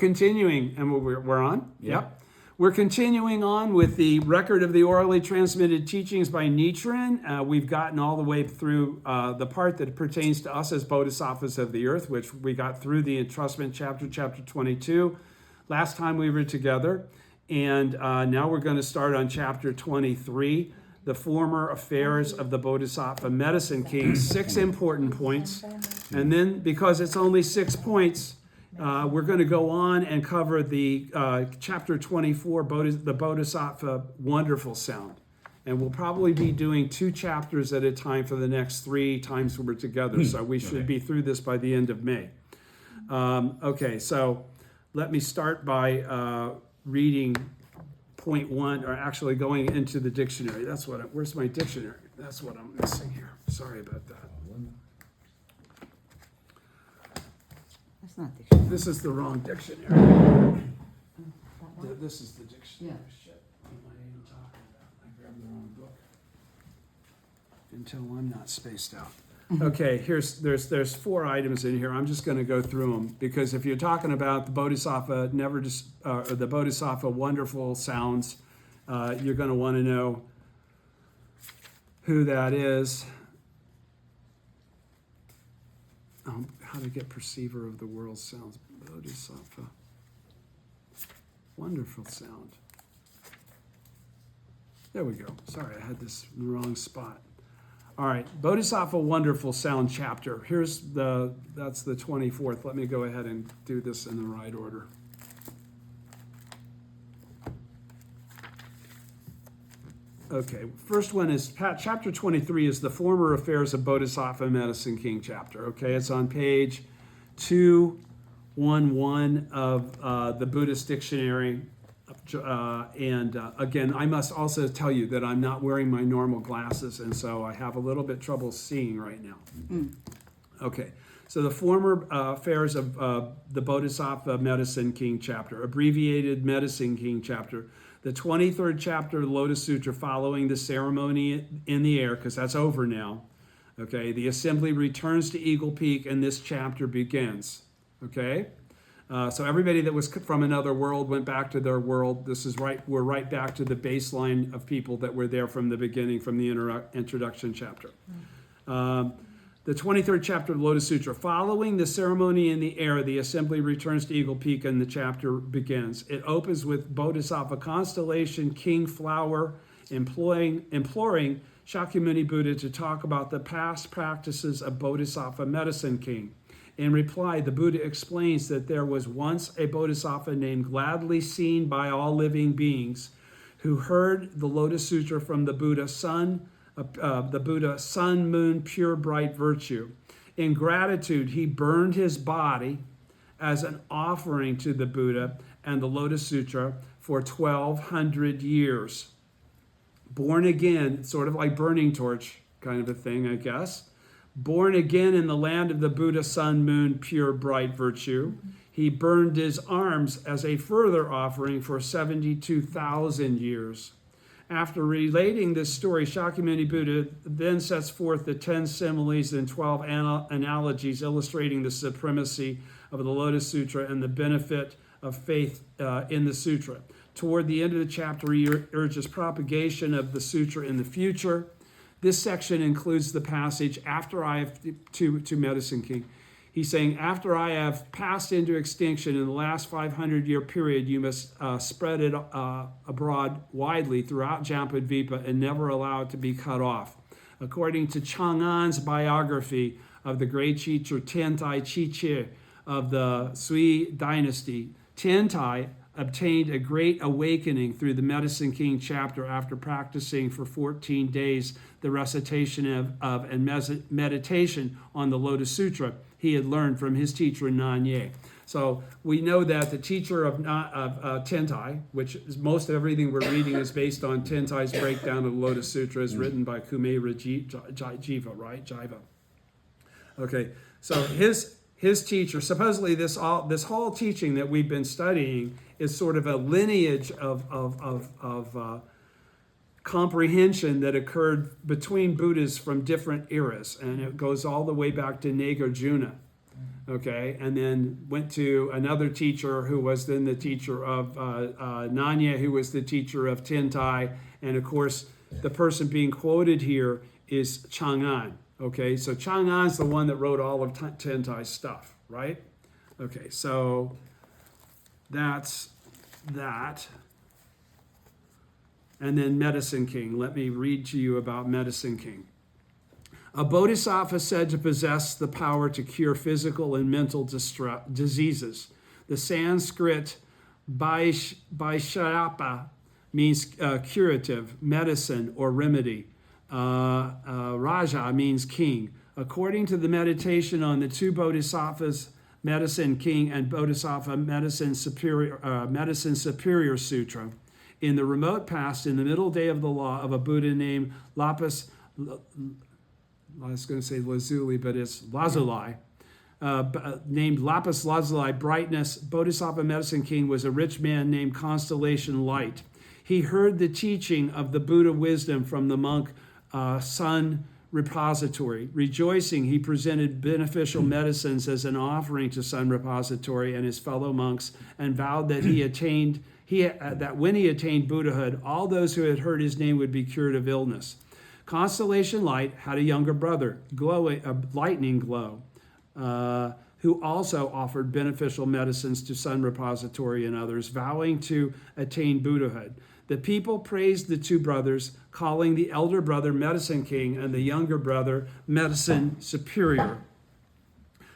Continuing, and we're on? Yep. We're continuing on with the record of the orally transmitted teachings by Nichiren. We've gotten all the way through the part that pertains to us as bodhisattvas of the earth, which we got through the entrustment chapter 22. Last time we were together. And now we're going to start on chapter 23, the former affairs of the Bodhisattva Medicine King. 6 important points. And then, because it's only 6 points, we're going to go on and cover the chapter 24, the Bodhisattva Wonderful Sound. And we'll probably be doing 2 chapters at a time for the next 3 times we're together. So we should be through this by the end of May. Okay, so let me start by reading point 1, or actually going into the dictionary. Where's my dictionary? That's what I'm missing here. Sorry about that. That's not dictionary. This is the wrong dictionary. This is the dictionary. Yeah. Shit. What am I even talking about? I grabbed the wrong book. Until I'm not spaced out. Okay, there's 4 items in here. I'm just going to go through them, because if you're talking about the Bodhisattva the Bodhisattva Wonderful Sounds, you're going to want to know who that is. How to get perceiver of the world sounds. Bodhisattva Wonderful Sound. There we go. Sorry, I had this in the wrong spot. All right, Bodhisattva Wonderful Sound chapter. That's the 24th. Let me go ahead and do this in the right order. Okay, first one is chapter 23 is the former affairs of Bodhisattva Medicine King chapter. Okay, it's on page 211 of the Buddhist Dictionary. Again, I must also tell you that I'm not wearing my normal glasses, and so I have a little bit trouble seeing right now. Okay, so the former affairs of the Bodhisattva Medicine King chapter, abbreviated Medicine King chapter, the 23rd chapter of the Lotus Sutra following the ceremony in the air, because that's over now. Okay, the assembly returns to Eagle Peak, and this chapter begins. Okay. So everybody that was from another world went back to their world. We're right back to the baseline of people that were there from the beginning, from the introduction chapter. The 23rd chapter of Lotus Sutra. Following the ceremony in the air, the assembly returns to Eagle Peak and the chapter begins. It opens with Bodhisattva Constellation King Flower imploring Shakyamuni Buddha to talk about the past practices of Bodhisattva Medicine King. In reply, the Buddha explains that there was once a bodhisattva named Gladly Seen by All Living Beings, who heard the Lotus Sutra from the Buddha Sun, Moon, Pure Bright Virtue. In gratitude, he burned his body as an offering to the Buddha and the Lotus Sutra for 1,200 years. Born again, sort of like burning torch kind of a thing, I guess. Born again in the land of the Buddha, Sun, Moon, Pure, Bright Virtue, he burned his arms as a further offering for 72,000 years. After relating this story, Shakyamuni Buddha then sets forth the 10 similes and 12 analogies illustrating the supremacy of the Lotus Sutra and the benefit of faith in the sutra. Toward the end of the chapter, he urges propagation of the sutra in the future. This section includes the passage, after I have, to Medicine King. He's saying, after I have passed into extinction in the last 500-year period, you must spread it abroad widely throughout Jampadvipa and never allow it to be cut off. According to Chang'an's biography of the great teacher Tentai Chiche of the Sui dynasty, Tentai obtained a great awakening through the Medicine King chapter after practicing for 14 days the recitation of and meditation on the Lotus Sutra he had learned from his teacher Nanye. So we know that the teacher of Tentai, which is most of everything we're reading is based on Tentai's breakdown of the Lotus Sutra, is written by Kumail Jiva, right? Jiva. Okay, so his teacher, supposedly this whole teaching that we've been studying is sort of a lineage of comprehension that occurred between Buddhas from different eras, and it goes all the way back to Nagarjuna. okay, and then went to another teacher who was then the teacher of Nanya, who was the teacher of Tentai, and of course, the person being quoted here is Chang'an, okay? So Chang'an's the one that wrote all of Tentai's stuff, right? Okay, so that's that. And then Medicine King. Let me read to you about Medicine King. A bodhisattva said to possess the power to cure physical and mental diseases. The Sanskrit Vaishyapa means curative, medicine, or remedy. Raja means king. According to the meditation on the two bodhisattvas, Medicine King and Bodhisattva Medicine Superior Sutra, in the remote past, in the middle day of the law of a Buddha named Lapis, I was going to say Lazuli, but it's Lazuli, named Lapis Lazuli, brightness, Bodhisattva Medicine King was a rich man named Constellation Light. He heard the teaching of the Buddha wisdom from the monk Sun Repository. Rejoicing, he presented beneficial medicines as an offering to Sun Repository and his fellow monks, and vowed that that when he attained Buddhahood, all those who had heard his name would be cured of illness. Constellation Light had a younger brother, a lightning glow, who also offered beneficial medicines to Sun Repository and others, vowing to attain Buddhahood. The people praised the two brothers, calling the elder brother Medicine King and the younger brother Medicine Superior.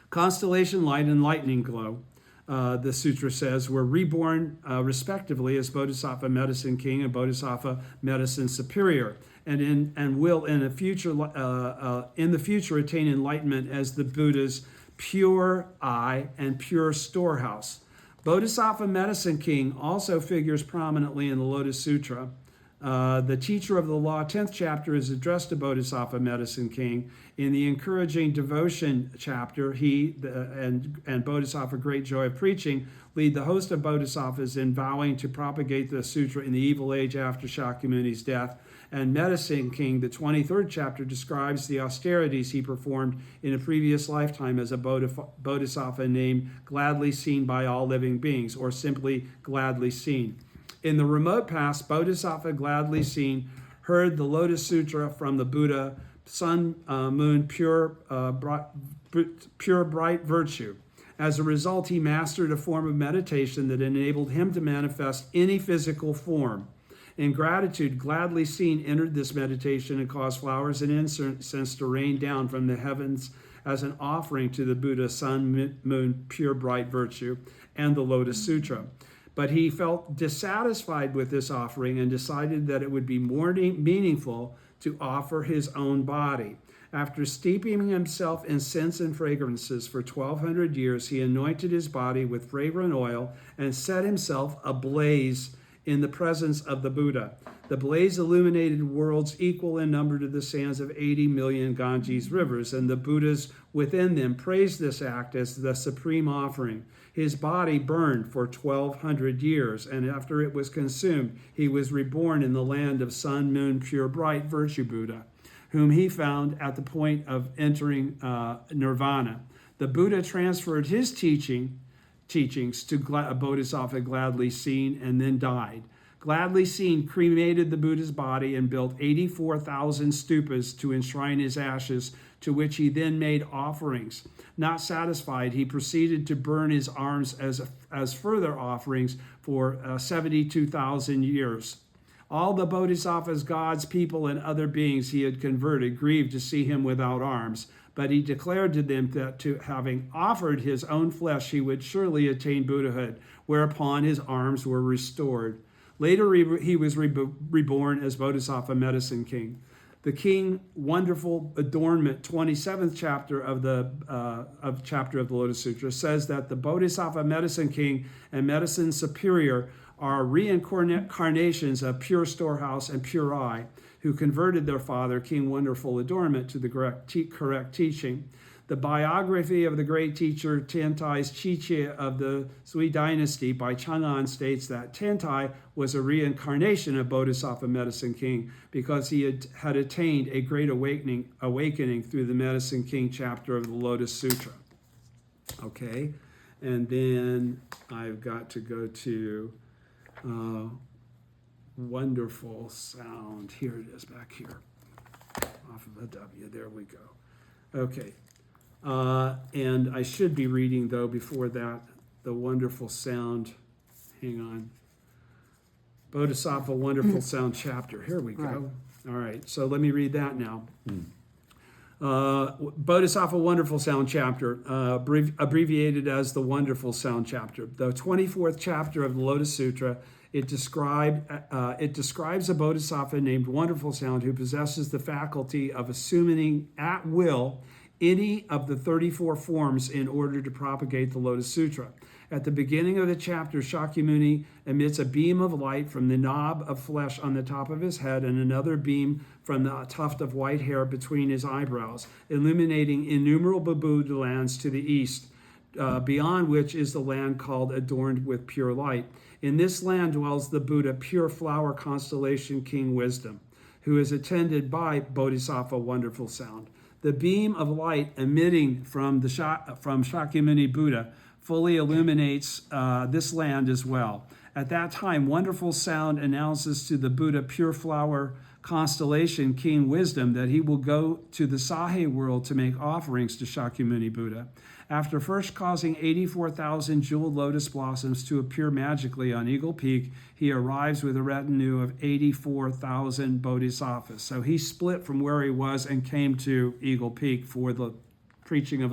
Constellation Light and Lightning Glow, the sutra says, were reborn respectively as Bodhisattva Medicine King and Bodhisattva Medicine Superior, and will in the future attain enlightenment as the Buddha's pure eye and pure storehouse. Bodhisattva Medicine King also figures prominently in the Lotus Sutra. The teacher of the law, 10th chapter, is addressed to Bodhisattva Medicine King. In the encouraging devotion chapter, he and Bodhisattva Great Joy of Preaching lead the host of bodhisattvas in vowing to propagate the sutra in the evil age after Shakyamuni's death. And Medicine King, the 23rd chapter, describes the austerities he performed in a previous lifetime as a bodhisattva named Gladly Seen by All Living Beings, or simply Gladly Seen. In the remote past, Bodhisattva Gladly Seen heard the Lotus Sutra from the Buddha, Sun, Moon, pure bright virtue. As a result, he mastered a form of meditation that enabled him to manifest any physical form. In gratitude, Gladly Seen entered this meditation and caused flowers and incense to rain down from the heavens as an offering to the Buddha, Sun, Moon, pure bright virtue, and the Lotus Sutra. But he felt dissatisfied with this offering and decided that it would be more meaningful to offer his own body. After steeping himself in scents and fragrances for 1,200 years, he anointed his body with fragrant oil and set himself ablaze in the presence of the Buddha. The blaze illuminated worlds equal in number to the sands of 80 million Ganges rivers, and the Buddhas within them praised this act as the supreme offering. His body burned for 1,200 years, and after it was consumed, he was reborn in the land of Sun, Moon, Pure Bright Virtue Buddha, whom he found at the point of entering nirvana. The Buddha transferred his teachings to Bodhisattva Gladly Seen and then died. Gladly Seen cremated the Buddha's body and built 84,000 stupas to enshrine his ashes, to which he then made offerings. Not satisfied, he proceeded to burn his arms as further offerings for 72,000 years. All the bodhisattvas, gods, people, and other beings he had converted grieved to see him without arms, but he declared to them that having offered his own flesh, he would surely attain Buddhahood, whereupon his arms were restored. Later, he was reborn as Bodhisattva Medicine King. The King Wonderful Adornment, 27th chapter of the Lotus Sutra, says that the Bodhisattva Medicine King and Medicine Superior are reincarnations of Pure Storehouse and Pure Eye, who converted their father, King Wonderful Adornment, to the correct teaching. The biography of the great teacher Tentai's Chiche of the Sui dynasty by Chang'an states that Tentai was a reincarnation of Bodhisattva Medicine King because he had attained a great awakening through the Medicine King chapter of the Lotus Sutra. Okay, and then I've got to go to wonderful sound. Here it is back here. Off of a W. There we go. Okay. And I should be reading, though, before that, the wonderful sound. Hang on. Bodhisattva Wonderful Sound chapter. Here we go. Right. All right. So let me read that now. Bodhisattva Wonderful Sound chapter, abbreviated as the Wonderful Sound chapter. The 24th chapter of the Lotus Sutra, it describes a bodhisattva named Wonderful Sound who possesses the faculty of assuming at will any of the 34 forms in order to propagate the Lotus Sutra. At the beginning of the chapter, Shakyamuni emits a beam of light from the knob of flesh on the top of his head and another beam from the tuft of white hair between his eyebrows, illuminating innumerable Buddha lands to the east, beyond which is the land called Adorned with Pure Light. In this land dwells the Buddha, pure flower constellation King Wisdom, who is attended by Bodhisattva Wonderful Sound. The beam of light emitting from Shakyamuni Buddha fully illuminates this land as well. At that time, Wonderful Sound announces to the Buddha Pure Flower Constellation King Wisdom that he will go to the Sahe world to make offerings to Shakyamuni Buddha. After first causing 84,000 jeweled lotus blossoms to appear magically on Eagle Peak, he arrives with a retinue of 84,000 bodhisattvas. So he split from where he was and came to Eagle Peak for the preaching of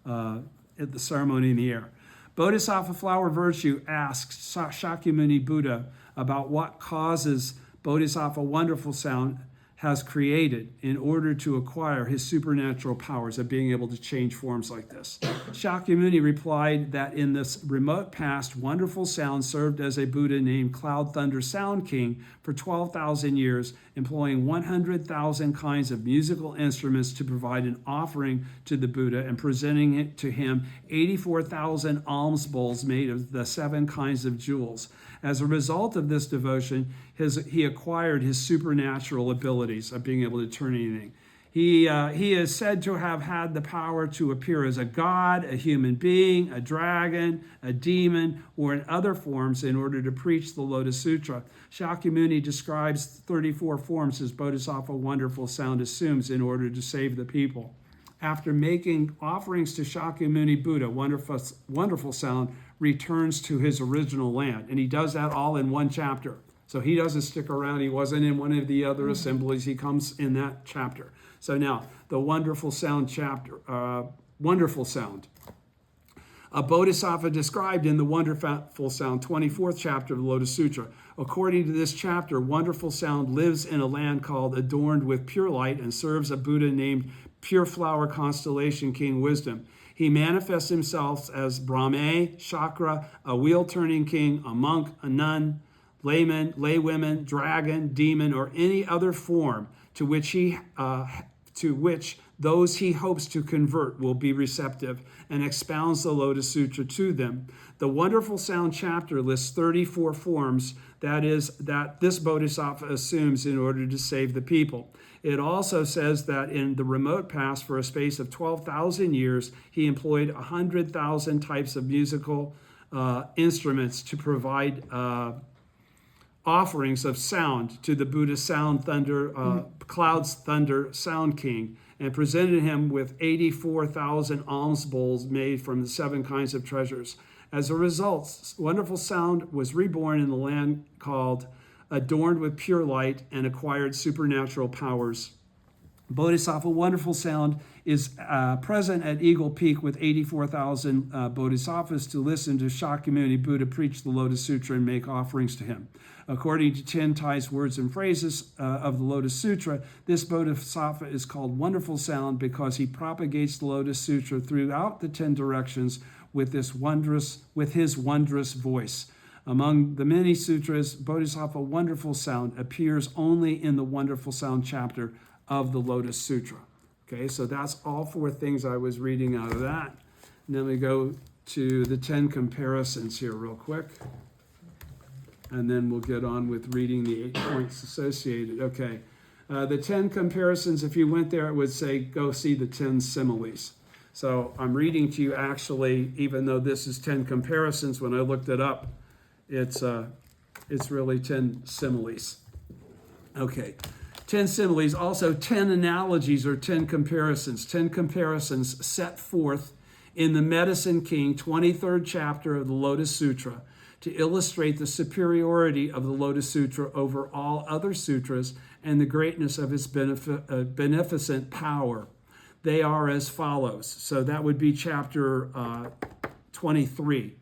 the ceremony in the air. Bodhisattva Flower Virtue asks Shakyamuni Buddha about what causes Bodhisattva Wonderful Sound has created in order to acquire his supernatural powers of being able to change forms like this. Shakyamuni replied that in this remote past, Wonderful Sound served as a Buddha named Cloud Thunder Sound King for 12,000 years, employing 100,000 kinds of musical instruments to provide an offering to the Buddha and presenting it to him 84,000 alms bowls made of the 7 kinds of jewels. As a result of this devotion, he acquired his supernatural abilities of being able to turn anything. He is said to have had the power to appear as a god, a human being, a dragon, a demon, or in other forms in order to preach the Lotus Sutra. Shakyamuni describes 34 forms as Bodhisattva Wonderful Sound assumes in order to save the people. After making offerings to Shakyamuni Buddha, Wonderful Sound returns to his original land. And he does that all in one chapter. So he doesn't stick around. He wasn't in one of the other assemblies. He comes in that chapter. So now, the Wonderful Sound chapter. Wonderful Sound. A bodhisattva described in the Wonderful Sound 24th chapter of the Lotus Sutra. According to this chapter, Wonderful Sound lives in a land called Adorned with Pure Light and serves a Buddha named Pure Flower Constellation King Wisdom. He manifests himself as Brahme, Chakra, a wheel-turning king, a monk, a nun, layman, laywomen, dragon, demon, or any other form to which those he hopes to convert will be receptive, and expounds the Lotus Sutra to them. The Wonderful Sound chapter lists 34 forms that this bodhisattva assumes in order to save the people. It also says that in the remote past, for a space of 12,000 years, he employed 100,000 types of musical instruments to provide offerings of sound to the Buddha Cloud's Thunder Sound King, and presented him with 84,000 alms bowls made from the 7 kinds of treasures. As a result, Wonderful Sound was reborn in the land called Adorned with Pure Light and acquired supernatural powers. Bodhisattva Wonderful Sound is present at Eagle Peak with 84,000 bodhisattvas to listen to Shakyamuni Buddha preach the Lotus Sutra and make offerings to him. According to Tintai's words and phrases of the Lotus Sutra, this bodhisattva is called Wonderful Sound because he propagates the Lotus Sutra throughout the 10 directions with his wondrous voice. Among the many sutras, Bodhisattva Wonderful Sound appears only in the Wonderful Sound chapter of the Lotus Sutra. Okay, so that's all 4 things I was reading out of that. And then we go to the 10 comparisons here real quick. And then we'll get on with reading the 8 points associated. Okay, the 10 comparisons, if you went there, it would say, go see the 10 similes. So I'm reading to you actually, even though this is 10 comparisons, when I looked it up, it's really 10 similes. Okay, 10 similes, also 10 analogies or 10 comparisons. 10 comparisons set forth in the Medicine King 23rd chapter of the Lotus Sutra to illustrate the superiority of the Lotus Sutra over all other sutras and the greatness of its beneficent power. They are as follows. So that would be chapter 23.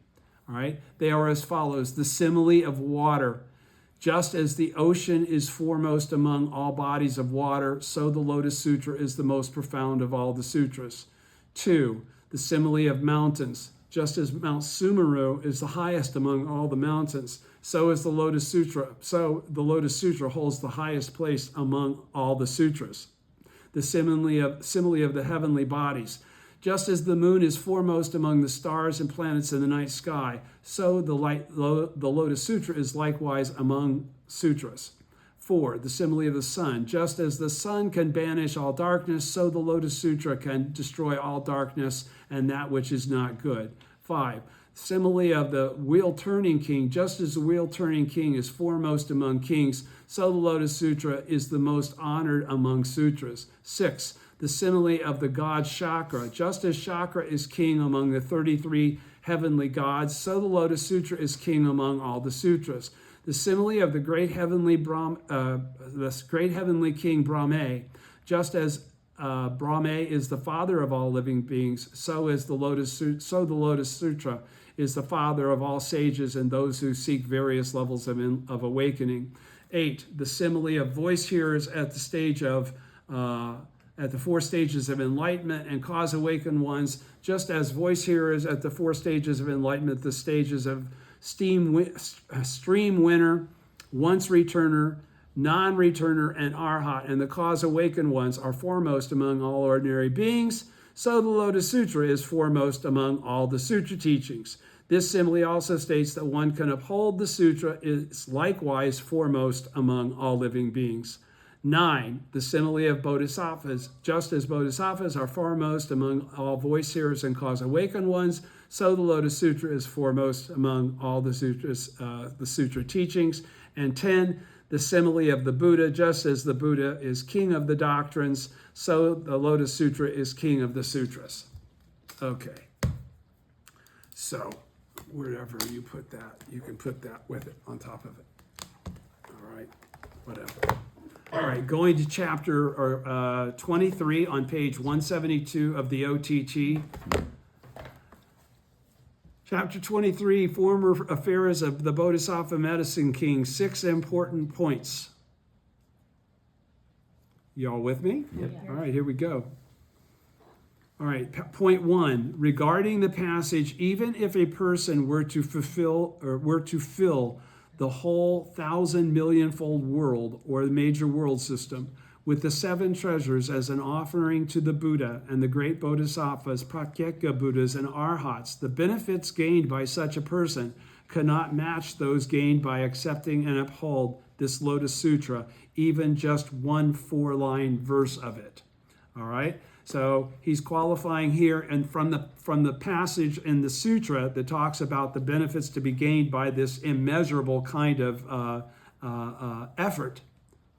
All right. They are as follows. The simile of water. Just as the ocean is foremost among all bodies of water, so the Lotus Sutra is the most profound of all the sutras. 2. The simile of mountains. Just as Mount Sumeru is the highest among all the mountains, so is the Lotus Sutra. So the Lotus Sutra holds the highest place among all the sutras. The simile of the heavenly bodies. Just as the moon is foremost among the stars and planets in the night sky, so the Lotus Sutra is likewise among sutras. 4. The simile of the sun. Just as the sun can banish all darkness, so the Lotus Sutra can destroy all darkness and that which is not good. 5. Simile of the wheel-turning king. Just as the wheel-turning king is foremost among kings, so the Lotus Sutra is the most honored among sutras. 6. The simile of the god Shakra. Just as Shakra is king among the 33 heavenly gods, so the Lotus Sutra is king among all the sutras. The simile of the great heavenly king Brahma. Just as Brahma is the father of all living beings, so the Lotus Sutra is the father of all sages and those who seek various levels of awakening. 8. The simile of voice hearers at the 4 stages of enlightenment and cause awakened ones, just as voice hearers at the 4 stages of enlightenment, the stages of stream winner, once returner, non-returner, and arhat, and the cause awakened ones are foremost among all ordinary beings, so the Lotus Sutra is foremost among all the sutra teachings. This simile also states that one can uphold the sutra is likewise foremost among all living beings. 9. The simile of bodhisattvas. Just as bodhisattvas are foremost among all voice hearers and cause awakened ones, so the Lotus Sutra is foremost among all the sutras, the sutra teachings. And 10. The simile of the Buddha. Just as the Buddha is king of the doctrines, so the Lotus Sutra is king of the sutras. Okay. So wherever you put that, you can put that with it on top of it. All right. Whatever. All right, going to chapter 23 on page 172 of the OTT. Chapter 23, former affairs of the Bodhisattva Medicine King, 6 important points. Y'all with me? Yep. All right, here we go. All right, point 1, regarding the passage, even if a person were to fill the whole 1,000,000,000-fold world or the major world system with the 7 treasures as an offering to the Buddha and the great bodhisattvas, pratyeka Buddhas, and arhats, the benefits gained by such a person cannot match those gained by accepting and uphold this Lotus Sutra, even just one 4-line verse of it. All right? So he's qualifying here, and from the passage in the sutra that talks about the benefits to be gained by this immeasurable kind of effort,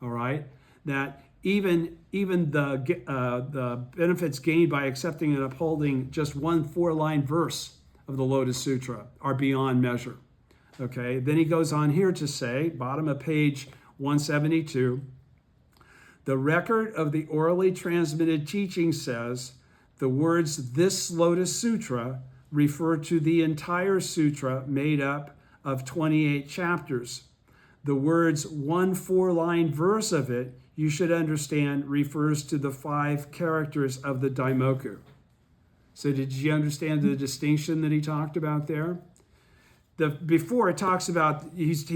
all right, that even the benefits gained by accepting and upholding just one 4-line verse of the Lotus Sutra are beyond measure. Okay, then he goes on here to say, bottom of page 172. The record of the orally transmitted teaching says the words "this Lotus Sutra" refer to the entire sutra made up of 28 chapters. The words one 4-line verse of it, you should understand, refers to the 5 characters of the Daimoku. So did you understand the distinction that he talked about there? Before it talks about, he's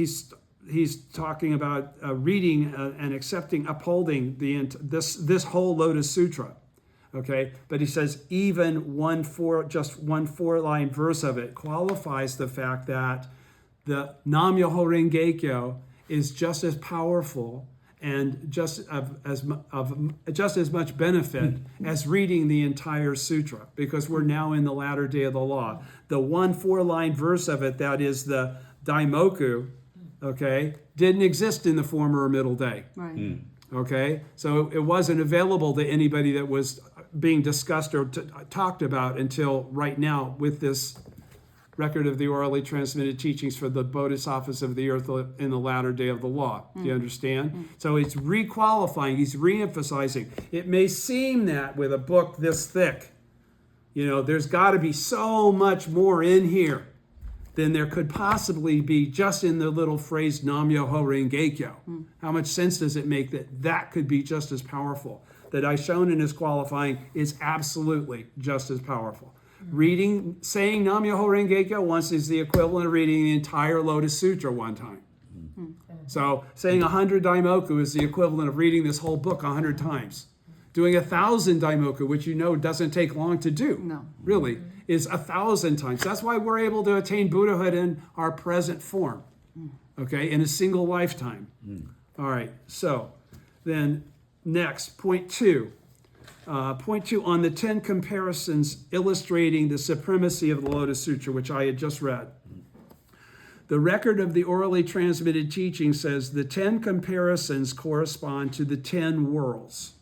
talking about reading and accepting, upholding this whole Lotus Sutra, okay? But he says even just one 4-line verse of it qualifies the fact that the Nam Myoho Renge Kyo is just as powerful and just as much benefit as reading the entire sutra, because we're now in the latter day of the law. The 1 4-line verse of it, that is the Daimoku, okay, didn't exist in the former or middle day. Right. Okay, so it wasn't available to anybody that was being discussed or talked about until right now with this record of the orally transmitted teachings for the Bodhisattvas of the earth in the latter day of the law. Do you understand? So it's requalifying, he's reemphasizing. It may seem that with a book this thick, there's got to be so much more in here than there could possibly be just in the little phrase Nam Myoho Renge Kyo. How much sense does it make that could be just as powerful? That Daishonin is qualifying is absolutely just as powerful. Saying Nam Myoho Renge Kyo once is the equivalent of reading the entire Lotus Sutra one time. So saying 100 Daimoku is the equivalent of reading this whole book 100 times. Doing 1,000 Daimoku, which doesn't take long to do, really, is 1,000 times. That's why we're able to attain Buddhahood in our present form, okay, in a single lifetime. All right, so then next, point 2. Point 2 on the 10 comparisons illustrating the supremacy of the Lotus Sutra, which I had just read. The record of the orally transmitted teaching says the 10 comparisons correspond to the 10 worlds.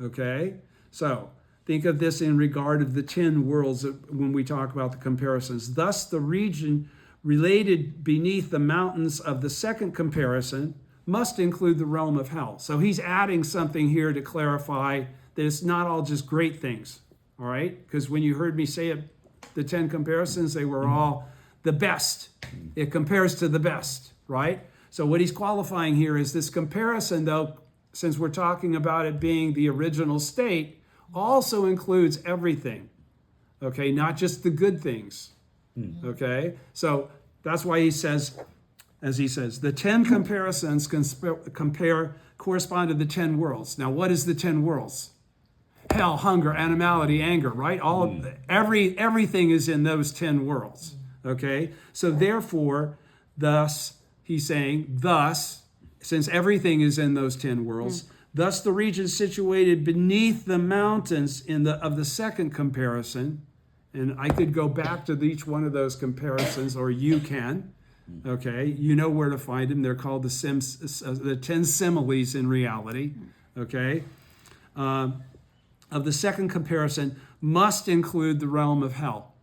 Okay? So think of this in regard of the 10 worlds when we talk about the comparisons. Thus, the region related beneath the mountains of the second comparison must include the realm of hell. So he's adding something here to clarify that it's not all just great things, all right? Because when you heard me say it, the 10 comparisons, they were all the best. It compares to the best, right? So what he's qualifying here is this comparison, though, since we're talking about it being the original state, also includes everything, okay? Not just the good things, okay? So that's why he says, as he says, the 10 comparisons correspond to the 10 worlds. Now, what is the 10 worlds? Hell, hunger, animality, anger, right? Everything is in those 10 worlds, okay? So therefore, thus, he's saying, since everything is in those 10 worlds, thus the region situated beneath the mountains of the second comparison, and I could go back to each one of those comparisons, or you can, okay? You know where to find them. They're called the 10 similes in reality, okay? Of the second comparison must include the realm of hell.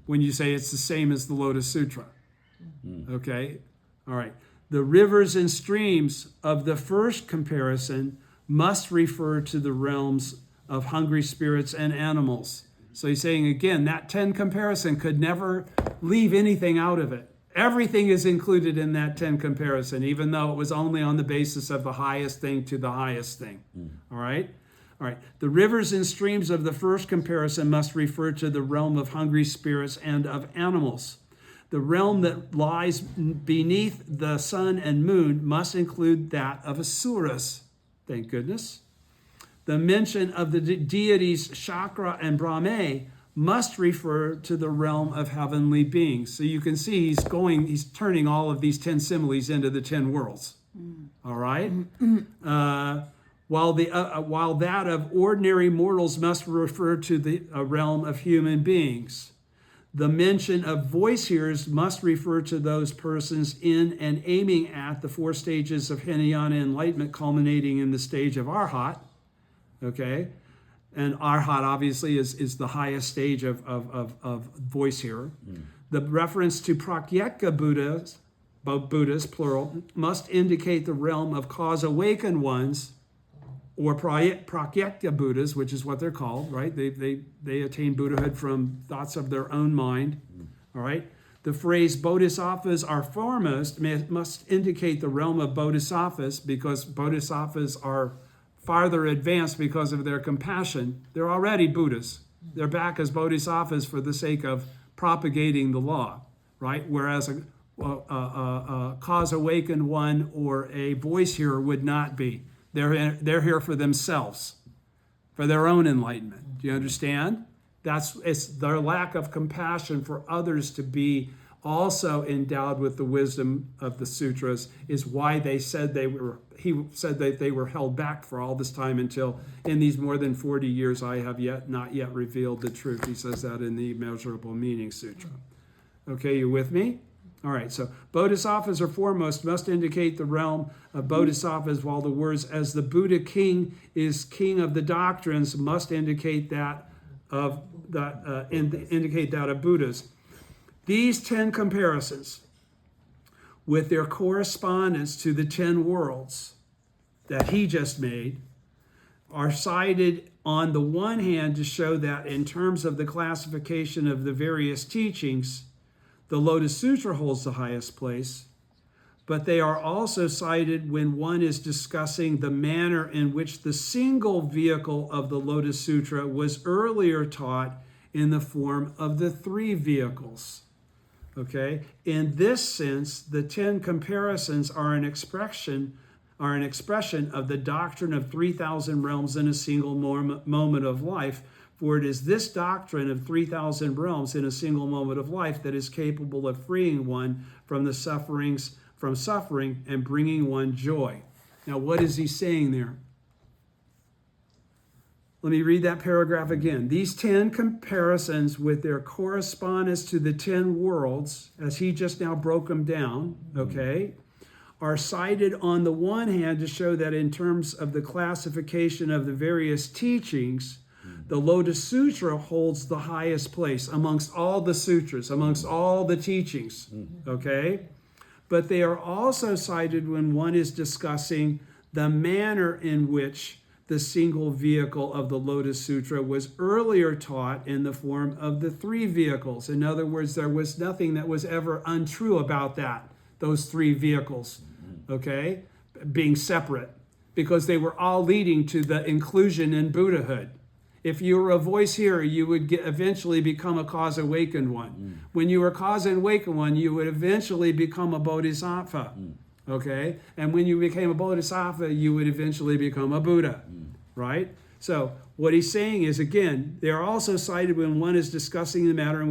When you say it's the same as the Lotus Sutra. Okay? All right. The rivers and streams of the first comparison must refer to the realms of hungry spirits and animals. So he's saying again, that 10 comparison could never leave anything out of it. Everything is included in that 10 comparison, even though it was only on the basis of the highest thing to the highest thing. All right? All right. The rivers and streams of the first comparison must refer to the realm of hungry spirits and of animals. The realm that lies beneath the sun and moon must include that of asuras. Thank goodness. The mention of the deities Shakra and Brahme must refer to the realm of heavenly beings. So you can see he's turning all of these 10 similes into the 10 worlds. All right? While that of ordinary mortals must refer to the realm of human beings. The mention of voice hearers must refer to those persons in and aiming at the 4 stages of Hinayana enlightenment, culminating in the stage of Arhat. Okay? And Arhat obviously is the highest stage of voice hearer. The reference to Prakyeka Buddhas, plural, must indicate the realm of cause awakened ones, or Prakyeka Buddhas, which is what they're called, right? They attain Buddhahood from thoughts of their own mind, all right? The phrase bodhisattvas are foremost must indicate the realm of bodhisattvas, because bodhisattvas are farther advanced because of their compassion. They're already Buddhas. They're back as bodhisattvas for the sake of propagating the law, right? Whereas a cause awakened one or a voice hearer would not be. They're here for themselves, for their own enlightenment. Do you understand? It's their lack of compassion for others to be also endowed with the wisdom of the sutras, is why he said that they were held back for all this time until in these more than 40 years I have not yet revealed the truth. He says that in the Immeasurable Meaning Sutra. Okay, you with me? All right, so bodhisattvas are foremost must indicate the realm of bodhisattvas, while the words as the Buddha king is king of the doctrines must indicate that of Buddhas. These 10 comparisons with their correspondence to the 10 worlds that he just made are cited on the one hand to show that in terms of the classification of the various teachings, the Lotus Sutra holds the highest place, but they are also cited when one is discussing the manner in which the single vehicle of the Lotus Sutra was earlier taught in the form of the 3 vehicles. Okay? In this sense, the 10 comparisons are an expression of the doctrine of 3,000 realms in a single moment of life. For it is this doctrine of 3,000 realms in a single moment of life that is capable of freeing one from suffering and bringing one joy. Now, what is he saying there? Let me read that paragraph again. These 10 comparisons with their correspondence to the 10 worlds, as he just now broke them down, okay, are cited on the one hand to show that in terms of the classification of the various teachings, the Lotus Sutra holds the highest place amongst all the sutras, amongst all the teachings, okay? But they are also cited when one is discussing the manner in which the single vehicle of the Lotus Sutra was earlier taught in the form of the 3 vehicles. In other words, there was nothing that was ever untrue about those 3 vehicles, okay, being separate, because they were all leading to the inclusion in Buddhahood. If you were a voice hearer, you would eventually become a cause awakened one. When you were a cause awakened one, you would eventually become a bodhisattva. Okay? And when you became a bodhisattva, you would eventually become a Buddha. Right? So what he's saying is, again, they are also cited when one is discussing the manner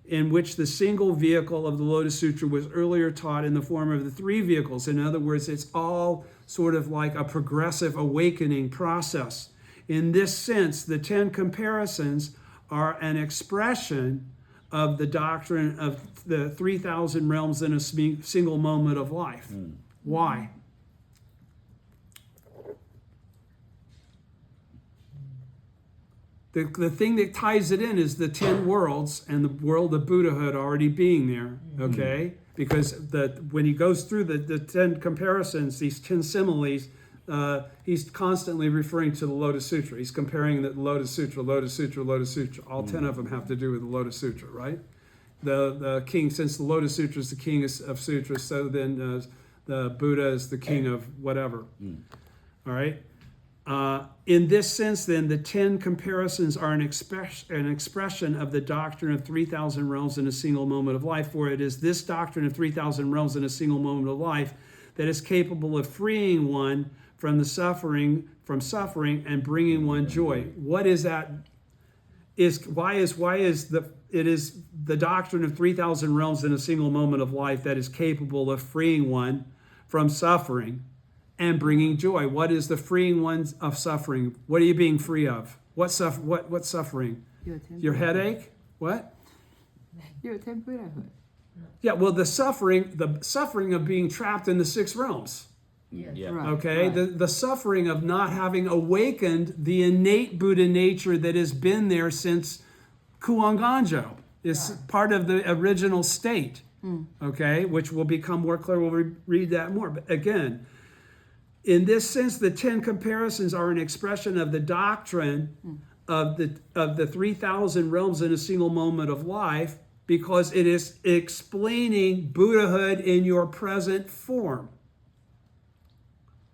in which the single vehicle of the Lotus Sutra was earlier taught in the form of the 3 vehicles. In other words, it's all sort of like a progressive awakening process. In this sense, the 10 comparisons are an expression of the doctrine of the 3,000 realms in a single moment of life. Why? The thing that ties it in is the 10 worlds and the world of Buddhahood already being there, okay? Because when he goes through the 10 comparisons, these 10 similes, he's constantly referring to the Lotus Sutra. He's comparing the Lotus Sutra, Lotus Sutra, Lotus Sutra. All 10 of them have to do with the Lotus Sutra, right? The king, since the Lotus Sutra is the king of sutras, so then the Buddha is the king of whatever. All right? In this sense, then, the 10 comparisons are an expression of the doctrine of 3,000 realms in a single moment of life, for it is this doctrine of 3,000 realms in a single moment of life that is capable of freeing one from suffering and bringing one joy. What is that? Why is the doctrine of 3,000 realms in a single moment of life that is capable of freeing one from suffering and bringing joy? What is the freeing one of suffering? What are you being free of? What suffering? Your headache? What? Your Buddhahood. Yeah, well, the suffering of being trapped in the 6 realms. Yeah. Right, Okay, right. the suffering of not having awakened the innate Buddha nature that has been there since Kuanganjo. Is part of the original state. Okay, which will become more clear. We'll read that more. But again, in this sense, the 10 comparisons are an expression of the doctrine of the 3,000 realms in a single moment of life, because it is explaining Buddhahood in your present form.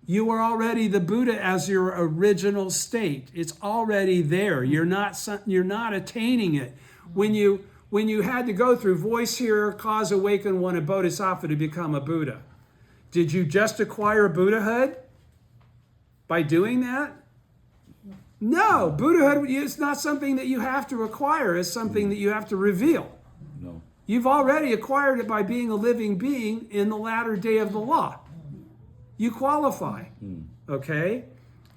You are already the Buddha as your original state. It's already there. You're not attaining it. When you had to go through voice hearer, cause awaken one, and bodhisattva to become a Buddha, did you just acquire Buddhahood by doing that? No, Buddhahood is not something that you have to acquire. It's something that you have to reveal. You've already acquired it by being a living being in the latter day of the law. You qualify. Okay?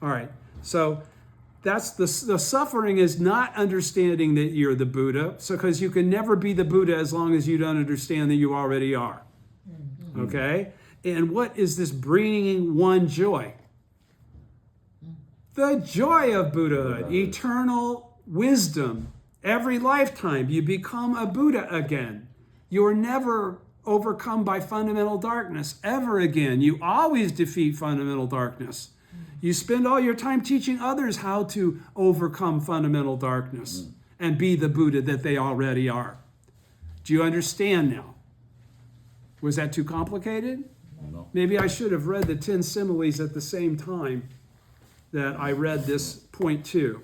All right. So that's the suffering is not understanding that you're the Buddha. So because you can never be the Buddha as long as you don't understand that you already are. Okay? And what is this bringing one joy? The joy of Buddhahood, eternal wisdom. Every lifetime you become a Buddha again. You're never overcome by fundamental darkness ever again. You always defeat fundamental darkness. You spend all your time teaching others how to overcome fundamental darkness and be the Buddha that they already are. Do you understand now? Was that too complicated? No. Maybe I should have read the 10 similes at the same time that I read this point 2.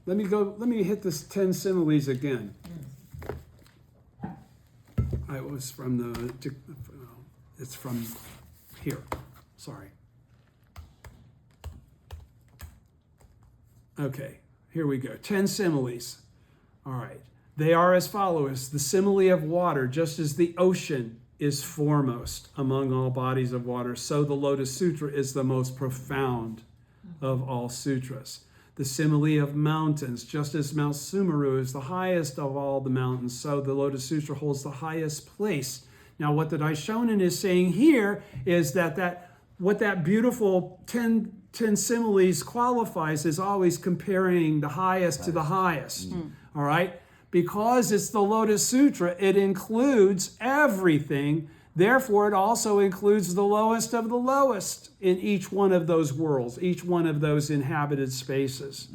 Let me hit this 10 similes again. I was from it's from here. Sorry. Okay, here we go. 10 similes. All right. They are as follows. The simile of water, just as the ocean is foremost among all bodies of water, so the Lotus Sutra is the most profound of all sutras. The simile of mountains, just as Mount Sumeru is the highest of all the mountains, so the Lotus Sutra holds the highest place. Now, what the Daishonin is saying here is that what that beautiful 10 similes qualifies is always comparing the highest to the highest. All right? Because it's the Lotus Sutra, it includes everything. Therefore, it also includes the lowest of the lowest in each one of those worlds, each one of those inhabited spaces.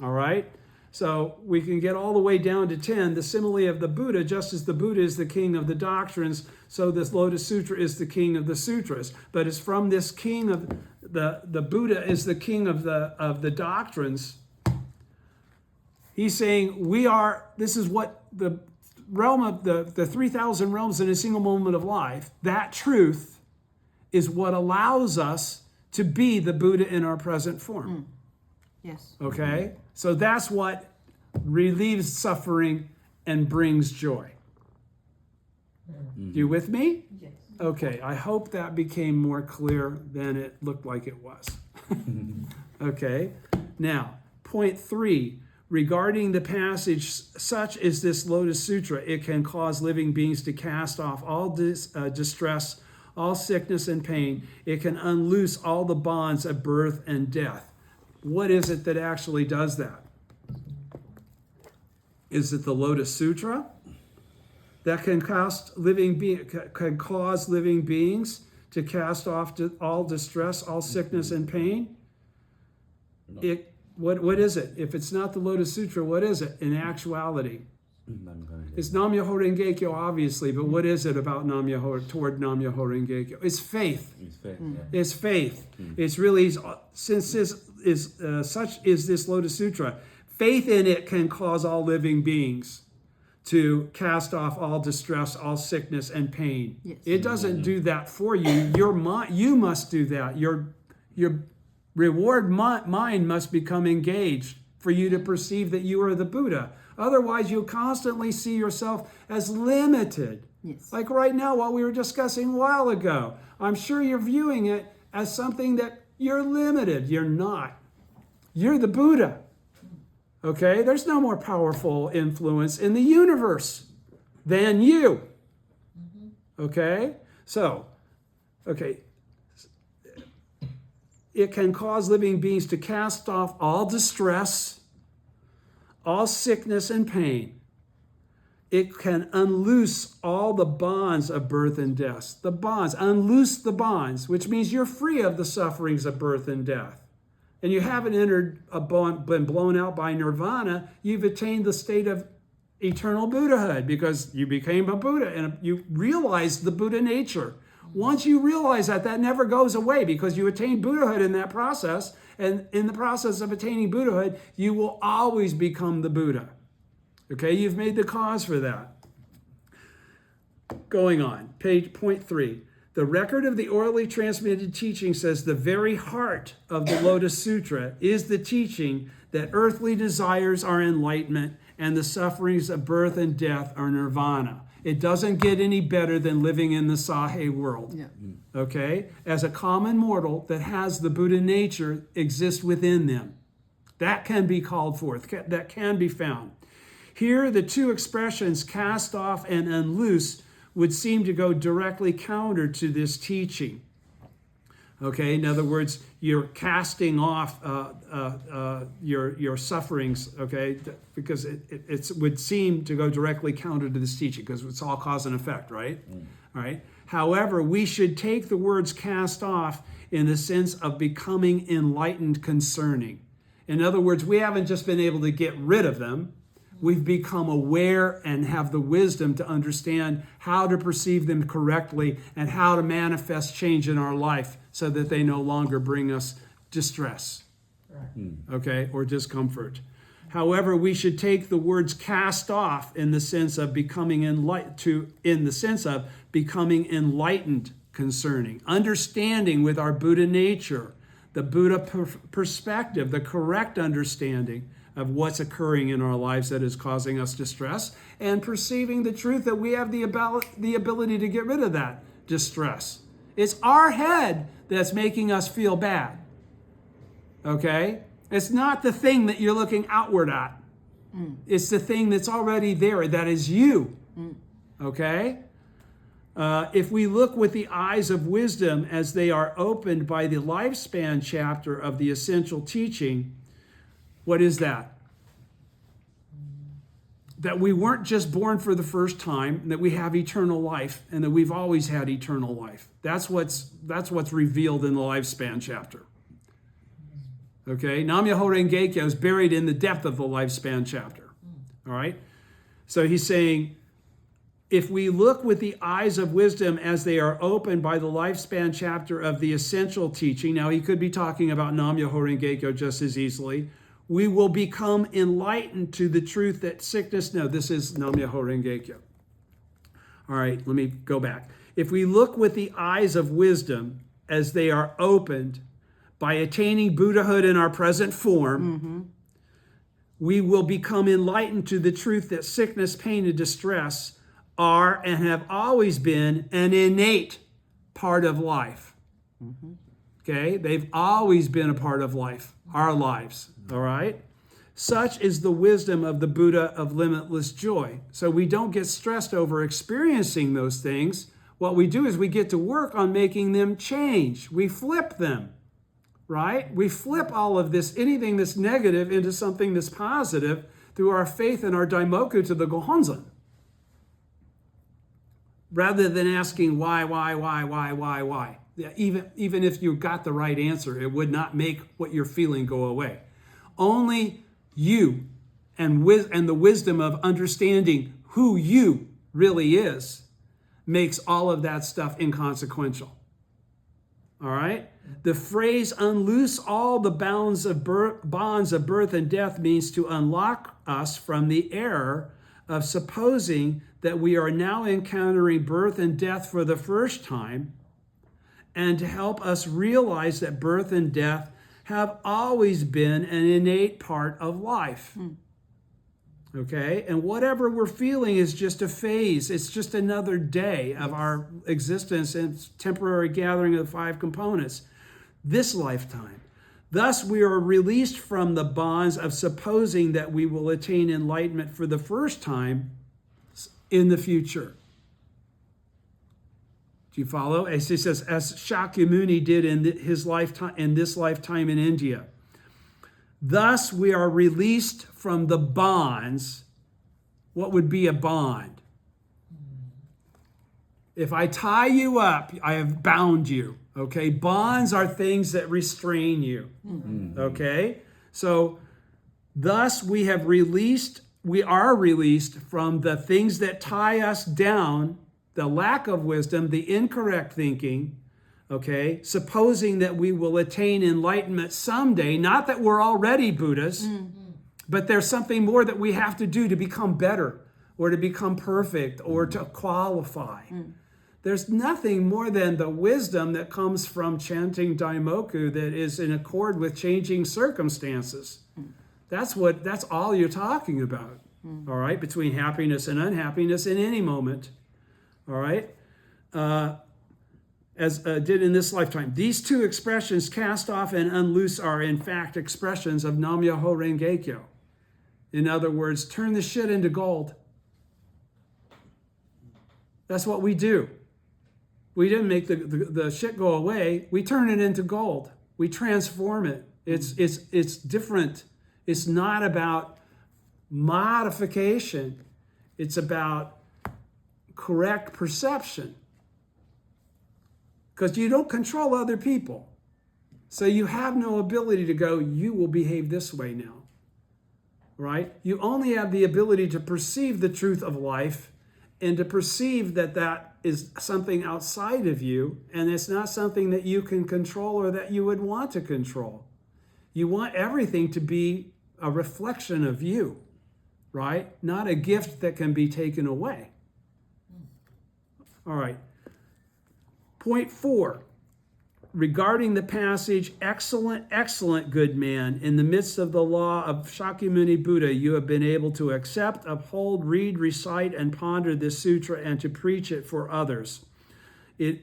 All right? So we can get all the way down to 10. The simile of the Buddha, just as the Buddha is the king of the doctrines, so this Lotus Sutra is the king of the sutras. But it's from this king of the Buddha is the king of the doctrines. He's saying this is what the realm of the 3,000 realms in a single moment of life, that truth is what allows us to be the Buddha in our present form. Yes. Okay? So that's what relieves suffering and brings joy. You with me? Yes. Okay, I hope that became more clear than it looked like it was. Okay, now, point 3. Regarding the passage, such is this Lotus Sutra, it can cause living beings to cast off all distress, all sickness and pain. It can unloose all the bonds of birth and death. What is it that actually does that? Is it the Lotus Sutra that can cause living beings to cast off all distress, all sickness and pain? No. What is it? If it's not the Lotus Sutra, what is it in actuality? It's Nam Myoho Renge Kyo, obviously, but what is it about toward Nam Myoho Renge Kyo? It's faith. It's faith. Yeah. It's faith. It's really, since this is such is this Lotus Sutra, faith in it can cause all living beings to cast off all distress, all sickness and pain. Yes. It doesn't do that for you. You must do that. Your reward mind must become engaged for you to perceive that you are the Buddha. Otherwise, you'll constantly see yourself as limited. Yes. Like right now, what we were discussing a while ago. I'm sure you're viewing it as something that you're limited. You're not. You're the Buddha. Okay? There's no more powerful influence in the universe than you. Okay? So, okay. It can cause living beings to cast off all distress, all sickness and pain. It can unloose all the bonds of birth and death. The bonds, unloose the bonds, which means you're free of the sufferings of birth and death. And you haven't been blown out by nirvana. You've attained the state of eternal Buddhahood because you became a Buddha and you realized the Buddha nature. Once you realize that never goes away because you attain Buddhahood in that process. And in the process of attaining Buddhahood, you will always become the Buddha. Okay, you've made the cause for that. Going on, point 3. The record of the orally transmitted teaching says the very heart of the Lotus Sutra is the teaching that earthly desires are enlightenment and the sufferings of birth and death are nirvana. It doesn't get any better than living in the Sahe world. Yeah. Okay? As a common mortal that has the Buddha nature exists within them. That can be called forth. That can be found. Here, the two expressions, cast off and unloose, would seem to go directly counter to this teaching. Okay, in other words, you're casting off your sufferings, okay, because it would seem to go directly counter to this teaching, because it's all cause and effect, right? All right. However, we should take the words cast off in the sense of becoming enlightened concerning. In other words, we haven't just been able to get rid of them. We've become aware and have the wisdom to understand how to perceive them correctly and how to manifest change in our life so that they no longer bring us distress, okay, or discomfort. However, we should take the words cast off in the sense of becoming enlightened concerning, understanding with our Buddha nature, the Buddha perspective, the correct understanding of what's occurring in our lives that is causing us distress, and perceiving the truth that we have the ability to get rid of that distress. It's our head that's making us feel bad. Okay? It's not the thing that you're looking outward at. It's the thing that's already there, that is you. Okay? If we look with the eyes of wisdom as they are opened by the lifespan chapter of the essential teaching, what is that? That we weren't just born for the first time, that we have eternal life, and that we've always had eternal life. That's what's revealed in the lifespan chapter. Okay? Nam-myoho Renge-kyo is buried in the depth of the lifespan chapter. All right? So he's saying, if we look with the eyes of wisdom as they are opened by the lifespan chapter of the essential teaching, now he could be talking about Nam-myoho Renge-kyo just as easily, we will become enlightened to the truth that sickness, no, this is Nam-myoho Renge-kyo. All right, let me go back. If we look with the eyes of wisdom as they are opened by attaining Buddhahood in our present form, we will become enlightened to the truth that sickness, pain, and distress are and have always been an innate part of life. Okay? They've always been a part of life, our lives. All right? Such is the wisdom of the Buddha of limitless joy. So we don't get stressed over experiencing those things. What we do is we get to work on making them change. We flip them, right? We flip all of this, anything that's negative, into something that's positive through our faith and our daimoku to the Gohonzon. Rather than asking why. Yeah, even if you got the right answer, it would not make what you're feeling go away. Only you and the wisdom of understanding who you really is makes all of that stuff inconsequential. All right? The phrase unloose all the bonds of birth and death means to unlock us from the error of supposing that we are now encountering birth and death for the first time, and to help us realize that birth and death have always been an innate part of life. Okay? And whatever we're feeling is just a phase. It's just another day of our existence and temporary gathering of the five components. This lifetime. Thus, we are released from the bonds of supposing that we will attain enlightenment for the first time in the future. Do you follow? As he says, as Shakyamuni did in this lifetime in India. Thus, we are released from the bonds. What would be a bond? If I tie you up, I have bound you. Okay? Bonds are things that restrain you. Okay? So, thus we are released from the things that tie us down, the lack of wisdom, the incorrect thinking, okay, supposing that we will attain enlightenment someday, not that we're already Buddhas, but there's something more that we have to do to become better or to become perfect or to qualify. There's nothing more than the wisdom that comes from chanting Daimoku that is in accord with changing circumstances. That's all you're talking about. all right, between happiness and unhappiness in any moment, all right, as did in this lifetime. These two expressions, cast off and unloose, are in fact expressions of Nam Myoho Renge Kyo. In other words, turn the shit into gold. That's what we do. We didn't make the shit go away. We turn it into gold. We transform it. It's different. It's not about modification. It's about correct perception. Because you don't control other people. So you have no ability to go, you will behave this way now. Right? You only have the ability to perceive the truth of life and to perceive that that is something outside of you and it's not something that you can control or that you would want to control. You want everything to be a reflection of you, right? Not a gift that can be taken away. All right. Point 4. Regarding the passage, excellent good man, in the midst of the law of Shakyamuni Buddha, you have been able to accept, uphold, read, recite, and ponder this sutra and to preach it for others.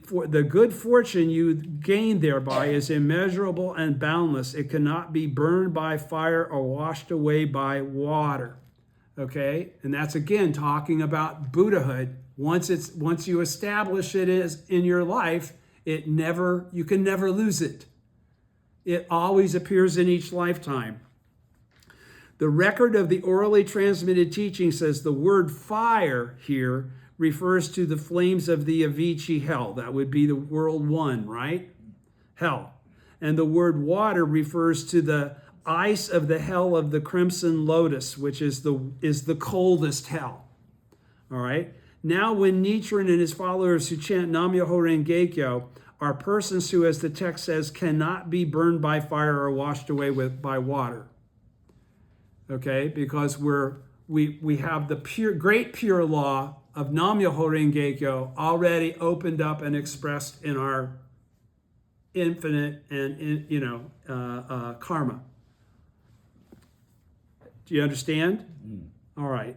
For the good fortune you gain thereby is immeasurable and boundless. It cannot be burned by fire or washed away by water. Okay? And that's again talking about Buddhahood. Once you establish it in your life, you can never lose it. It always appears in each lifetime. The record of the orally transmitted teaching says the word fire here refers to the flames of the Avicii hell. That would be the world one, right? Hell. And the word water refers to the ice of the hell of the crimson lotus, which is the coldest hell. All right? Now, when Nichiren and his followers who chant Nam Myoho Renge Kyo are persons who, as the text says, cannot be burned by fire or washed away by water. Okay? Because we have the great pure law of Nam Myoho Renge Kyo already opened up and expressed in our infinite and karma. Do you understand? All right.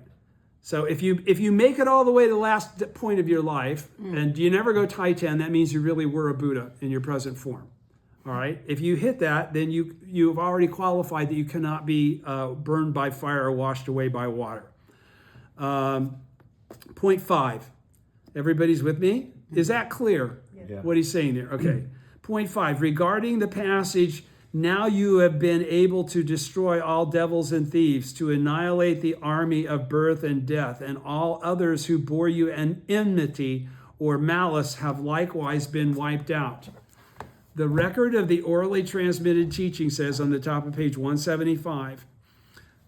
So if you make it all the way to the last point of your life, and you never go Taiten, that means you really were a Buddha in your present form. All right. If you hit that, then you've already qualified that you cannot be burned by fire or washed away by water. Point 5. Everybody's with me? Is that clear? Yeah. What he's saying there? Okay. Point 5. Regarding the passage, now you have been able to destroy all devils and thieves, to annihilate the army of birth and death, and all others who bore you an enmity or malice have likewise been wiped out. The record of the orally transmitted teaching says on the top of page 175,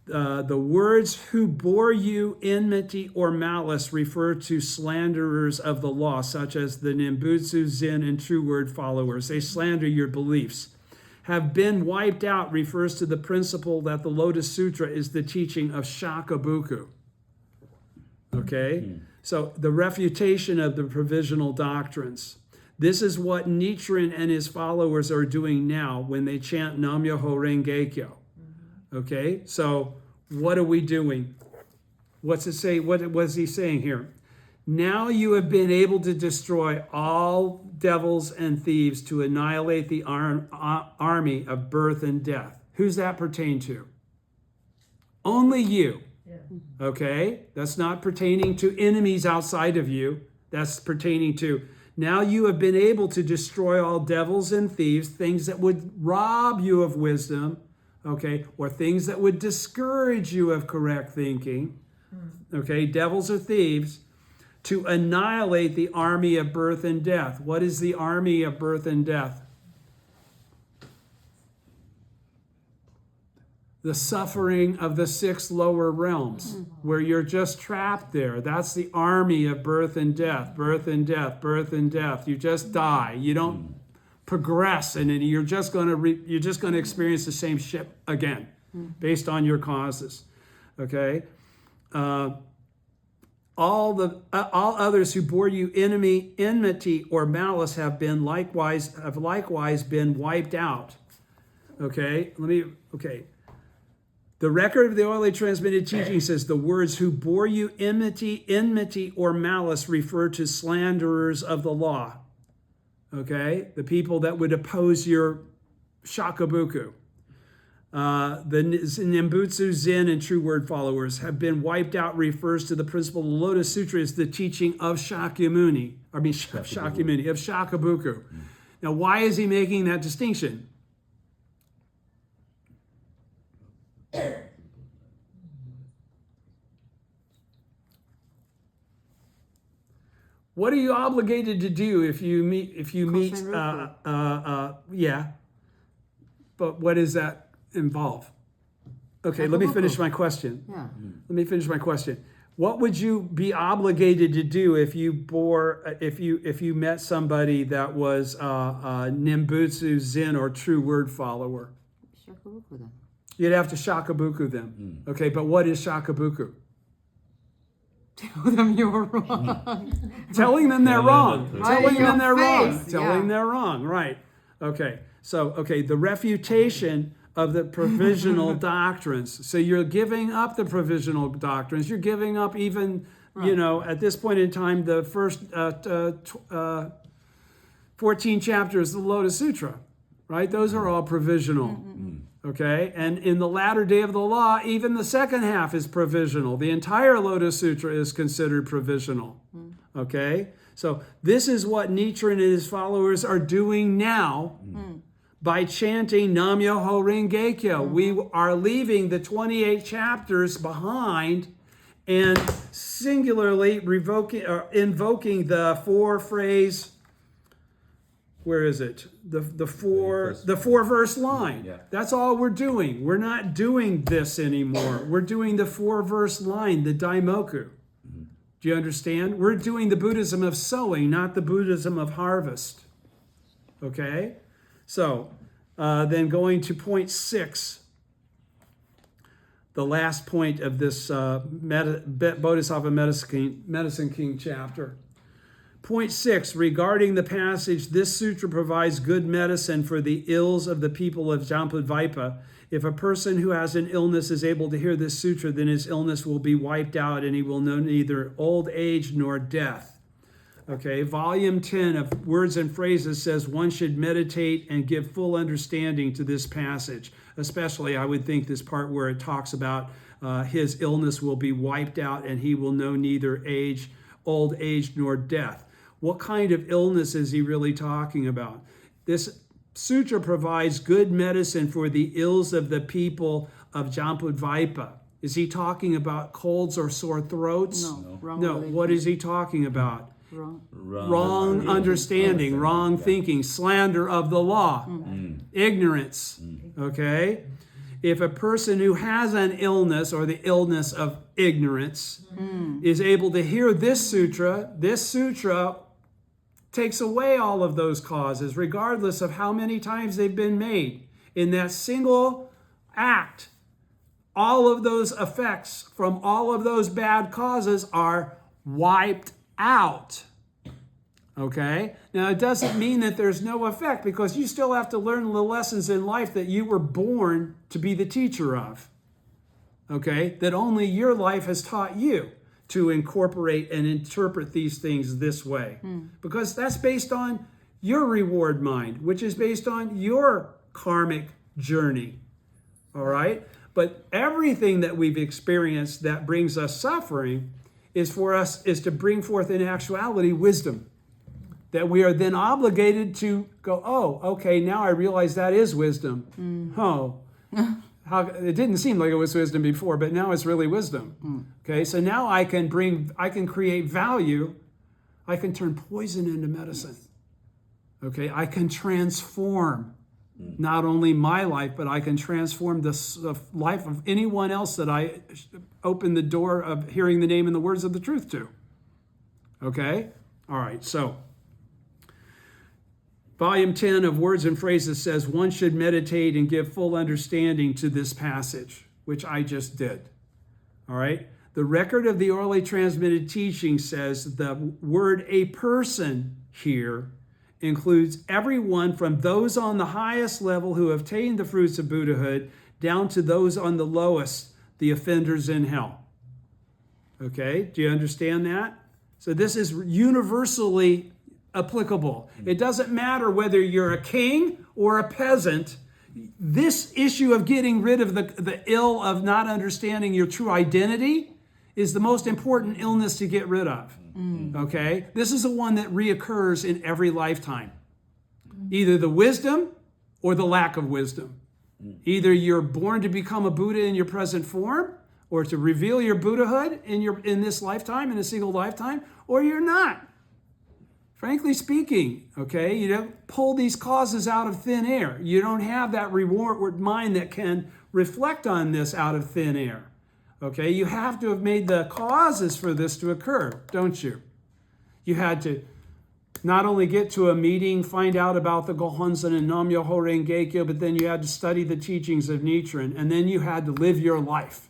the words who bore you enmity or malice refer to slanderers of the law, such as the Nimbutsu, Zen, and True Word followers. They slander your beliefs. Have been wiped out refers to the principle that the Lotus Sutra is the teaching of Shakabuku. Okay? So the refutation of the provisional doctrines. This is what Nichiren and his followers are doing now when they chant Nam Myoho Renge Kyo. Okay? So what are we doing? What's it say? What is he saying here? Now you have been able to destroy all devils and thieves, to annihilate the army of birth and death. Who's that pertain to? Only you. Yeah. Okay? That's not pertaining to enemies outside of you. That's pertaining to, now you have been able to destroy all devils and thieves, things that would rob you of wisdom, okay, or things that would discourage you of correct thinking. Okay, devils or thieves, to annihilate the army of birth and death. What is the army of birth and death? The suffering of the 6 lower realms, where you're just trapped there. That's the army of birth and death, birth and death, birth and death. You just die. You don't progress, and you're just going to experience the same shit again, based on your causes. Okay. All others who bore you enmity or malice have likewise been wiped out. Okay, The record of the orally transmitted teaching says the words "who bore you enmity, or malice" refer to slanderers of the law. Okay, the people that would oppose your shakabuku. The Nembutsu, Zen, and True Word followers have been wiped out refers to the principle of the Lotus Sutra is the teaching of Shakyamuni, of Shakabuku. Now, why is he making that distinction? What are you obligated to do if you meet? Yeah. But what does that involve? Okay, let me finish my question. Yeah. Let me finish my question. What would you be obligated to do if you met somebody that was a Nembutsu, Zen, or True Word follower? Shakabuku then. You'd have to shakabuku them. Okay, but what is shakabuku? Tell them you're wrong. Telling them they're wrong. Right Telling in them your they're wrong. face, Telling yeah. they're wrong. Right. Okay. So, the refutation of the provisional doctrines. So you're giving up the provisional doctrines. You're giving up even, at this point in time, the first 14 chapters of the Lotus Sutra, right? Those are all provisional. Okay, and in the latter day of the law, even the second half is provisional. The entire Lotus Sutra is considered provisional. Okay, so this is what Nichiren and his followers are doing now by chanting Nam-myoho Renge-kyo. We are leaving the 28 chapters behind and singularly invoking the four-phrase. Where is it? The four verse line. Yeah. That's all we're doing. We're not doing this anymore. We're doing the 4-verse line, the Daimoku. Do you understand? We're doing the Buddhism of sowing, not the Buddhism of harvest. Okay? So, then going to point 6, the last point of this Bodhisattva Medicine King chapter. Point 6, regarding the passage, this sutra provides good medicine for the ills of the people of Jampudvipa. If a person who has an illness is able to hear this sutra, then his illness will be wiped out and he will know neither old age nor death. Okay, volume 10 of Words and Phrases says one should meditate and give full understanding to this passage. Especially, I would think this part where it talks about his illness will be wiped out and he will know neither old age nor death. What kind of illness is he really talking about? This sutra provides good medicine for the ills of the people of Jampudvipa. Is he talking about colds or sore throats? No. Wrong No. religion. What is he talking about? Wrong Understanding, wrong thinking, slander of the law, ignorance. Okay? If a person who has an illness or the illness of ignorance is able to hear this sutra takes away all of those causes, regardless of how many times they've been made. In that single act, all of those effects from all of those bad causes are wiped out. Okay? Now, it doesn't mean that there's no effect, because you still have to learn the lessons in life that you were born to be the teacher of. Okay? That only your life has taught you to incorporate and interpret these things this way. Because that's based on your reward mind, which is based on your karmic journey. All right? But everything that we've experienced that brings us suffering is to bring forth in actuality wisdom. That we are then obligated to go, oh, okay, now I realize that is wisdom. Oh, it didn't seem like it was wisdom before, but now it's really wisdom. Okay, so now I can create value. I can turn poison into medicine. Okay, I can transform not only my life, but I can transform the life of anyone else that I open the door of hearing the name and the words of the truth to. Okay, all right, so Volume 10 of Words and Phrases says one should meditate and give full understanding to this passage, which I just did. All right? The record of the orally transmitted teaching says the word "a person" here includes everyone from those on the highest level who have attained the fruits of Buddhahood down to those on the lowest, the offenders in hell. Okay, do you understand that? So this is universally applicable. It doesn't matter whether you're a king or a peasant. This issue of getting rid of the ill of not understanding your true identity is the most important illness to get rid of. Okay? This is the one that reoccurs in every lifetime. Either the wisdom or the lack of wisdom. Either you're born to become a Buddha in your present form, or to reveal your Buddhahood in this lifetime, in a single lifetime, or you're not. Frankly speaking, okay, you don't pull these causes out of thin air. You don't have that reward mind that can reflect on this out of thin air. Okay, you have to have made the causes for this to occur, don't you? You had to not only get to a meeting, find out about the Gohonzon and Nam-myoho Renge-kyo, but then you had to study the teachings of Nichiren, and then you had to live your life.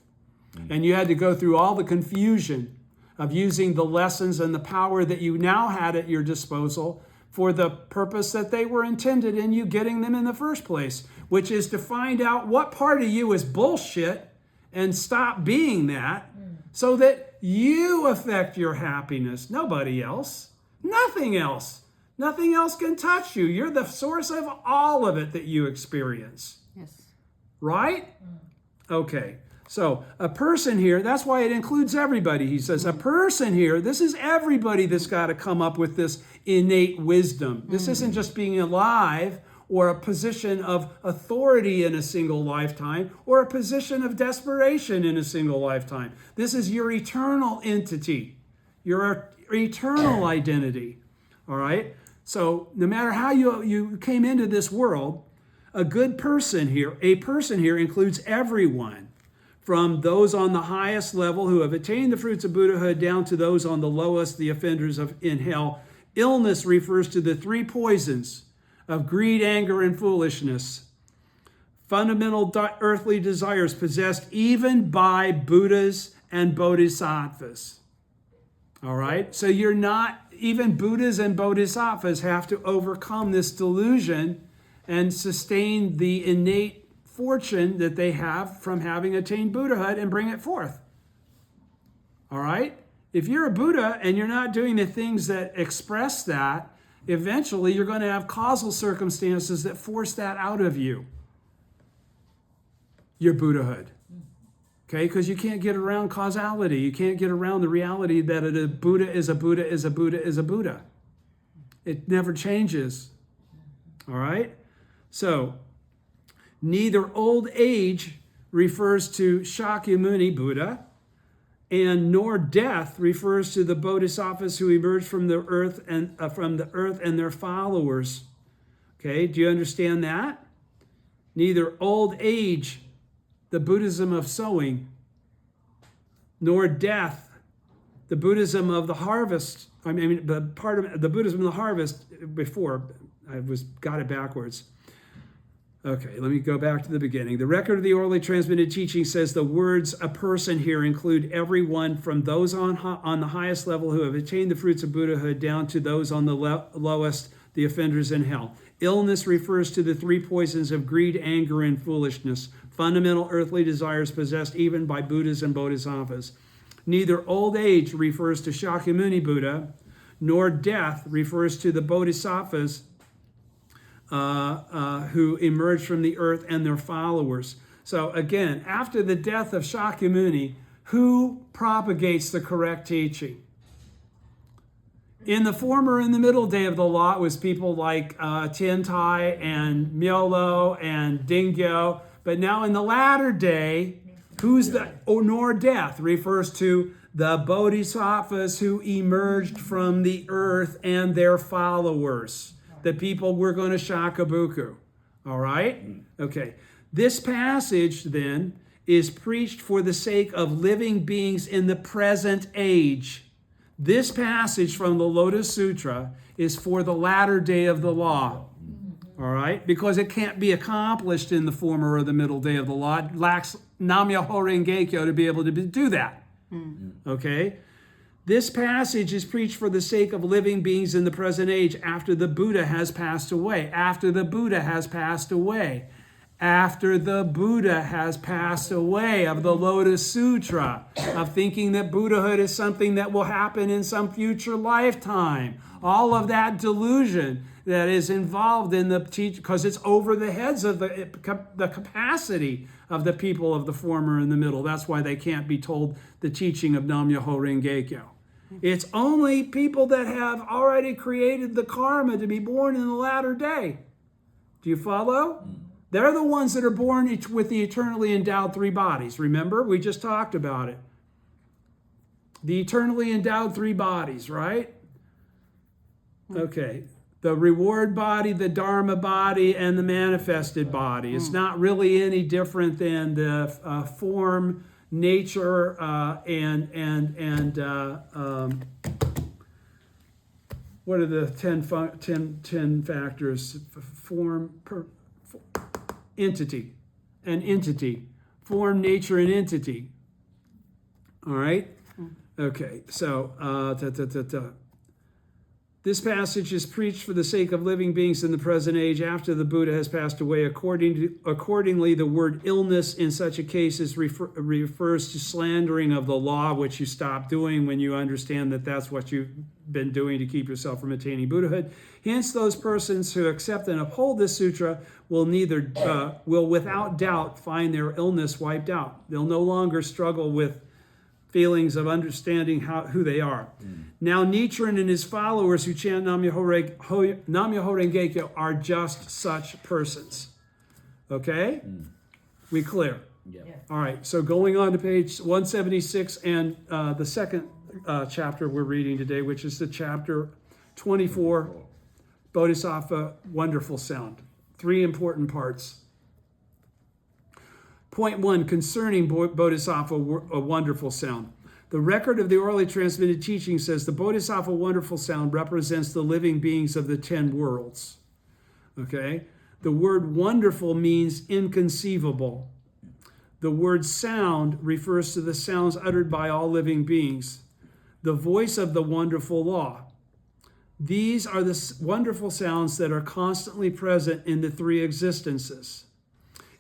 And you had to go through all the confusion of using the lessons and the power that you now had at your disposal for the purpose that they were intended in you getting them in the first place, which is to find out what part of you is bullshit and stop being that so that you affect your happiness. Nobody else. Nothing else. Nothing else can touch you. You're the source of all of it that you experience. Yes. Right? Okay. So a person here, that's why it includes everybody. He says a person here, this is everybody that's got to come up with this innate wisdom. This isn't just being alive or a position of authority in a single lifetime or a position of desperation in a single lifetime. This is your eternal entity, your eternal identity. All right? So no matter how you came into this world, a person here includes everyone. From those on the highest level who have attained the fruits of Buddhahood down to those on the lowest, the offenders in hell. Illness refers to the three poisons of greed, anger, and foolishness. Fundamental earthly desires possessed even by Buddhas and Bodhisattvas. All right? So you're not, even Buddhas and Bodhisattvas have to overcome this delusion and sustain the innate fortune that they have from having attained Buddhahood and bring it forth. All right? If you're a Buddha and you're not doing the things that express that, eventually you're going to have causal circumstances that force that out of you. Your Buddhahood. Okay? Because you can't get around causality. You can't get around the reality that a Buddha is a Buddha is a Buddha is a Buddha. It never changes. All right? So, neither old age refers to Shakyamuni Buddha, and nor death refers to the bodhisattvas who emerged from the earth and their followers. Okay, do you understand that? Neither old age, the Buddhism of sowing, nor death, the Buddhism of the harvest. The part of the Buddhism of the harvest before I got it backwards. Okay, let me go back to the beginning. The record of the orally transmitted teaching says the words "a person" here include everyone from those on the highest level who have attained the fruits of Buddhahood down to those on the lowest, the offenders in hell. Illness refers to the three poisons of greed, anger, and foolishness, fundamental earthly desires possessed even by Buddhas and Bodhisattvas. Neither old age refers to Shakyamuni Buddha, nor death refers to the Bodhisattvas who emerged from the earth and their followers. So again, after the death of Shakyamuni, who propagates the correct teaching? In the former and the middle day of the law, it was people like Tiantai and Myolo and Dingyo. But now in the latter day, nor death refers to the bodhisattvas who emerged from the earth and their followers. The people we're going to shakabuku. All right? Okay. This passage then is preached for the sake of living beings in the present age. This passage from the Lotus Sutra is for the latter day of the law. All right? Because it can't be accomplished in the former or the middle day of the law. It lacks Nam-myoho Renge-kyo to be able to do that. Okay? This passage is preached for the sake of living beings in the present age after the Buddha has passed away. After the Buddha has passed away. after the Buddha has passed away, of the Lotus Sutra, of thinking that Buddhahood is something that will happen in some future lifetime. All of that delusion that is involved in the teach, because it's over the heads of the capacity of the people of the former and the middle. That's why they can't be told the teaching of Nam-myoho Renge-kyo. It's only people that have already created the karma to be born in the latter day. Do you follow? They're the ones that are born with the eternally endowed three bodies. Remember, we just talked about it. The eternally endowed three bodies, right? Okay. The reward body, the dharma body, and the manifested body. It's not really any different than the form, nature, and what are the 10 factors? Form, entity, and entity. Form, nature, and entity. All right? Okay, so this passage is preached for the sake of living beings in the present age after the Buddha has passed away. Accordingly, the word illness in such a case refers to slandering of the law, which you stop doing when you understand that that's what you've been doing to keep yourself from attaining Buddhahood. Hence, those persons who accept and uphold this sutra will without doubt find their illness wiped out. They'll no longer struggle with feelings of understanding who they are. Now, Nichiren and his followers who chant Nam-myoho Renge-kyo are just such persons. Okay? We clear? Yeah. All right, so going on to page 176 and the second chapter we're reading today, which is the chapter 24, Bodhisattva, Wonderful Sound. 3 important parts. Point 1, concerning Bodhisattva, a wonderful sound. The record of the orally transmitted teaching says the Bodhisattva wonderful sound represents the living beings of the 10 worlds. Okay? The word wonderful means inconceivable. The word sound refers to the sounds uttered by all living beings. The voice of the wonderful law. These are the wonderful sounds that are constantly present in the 3 existences.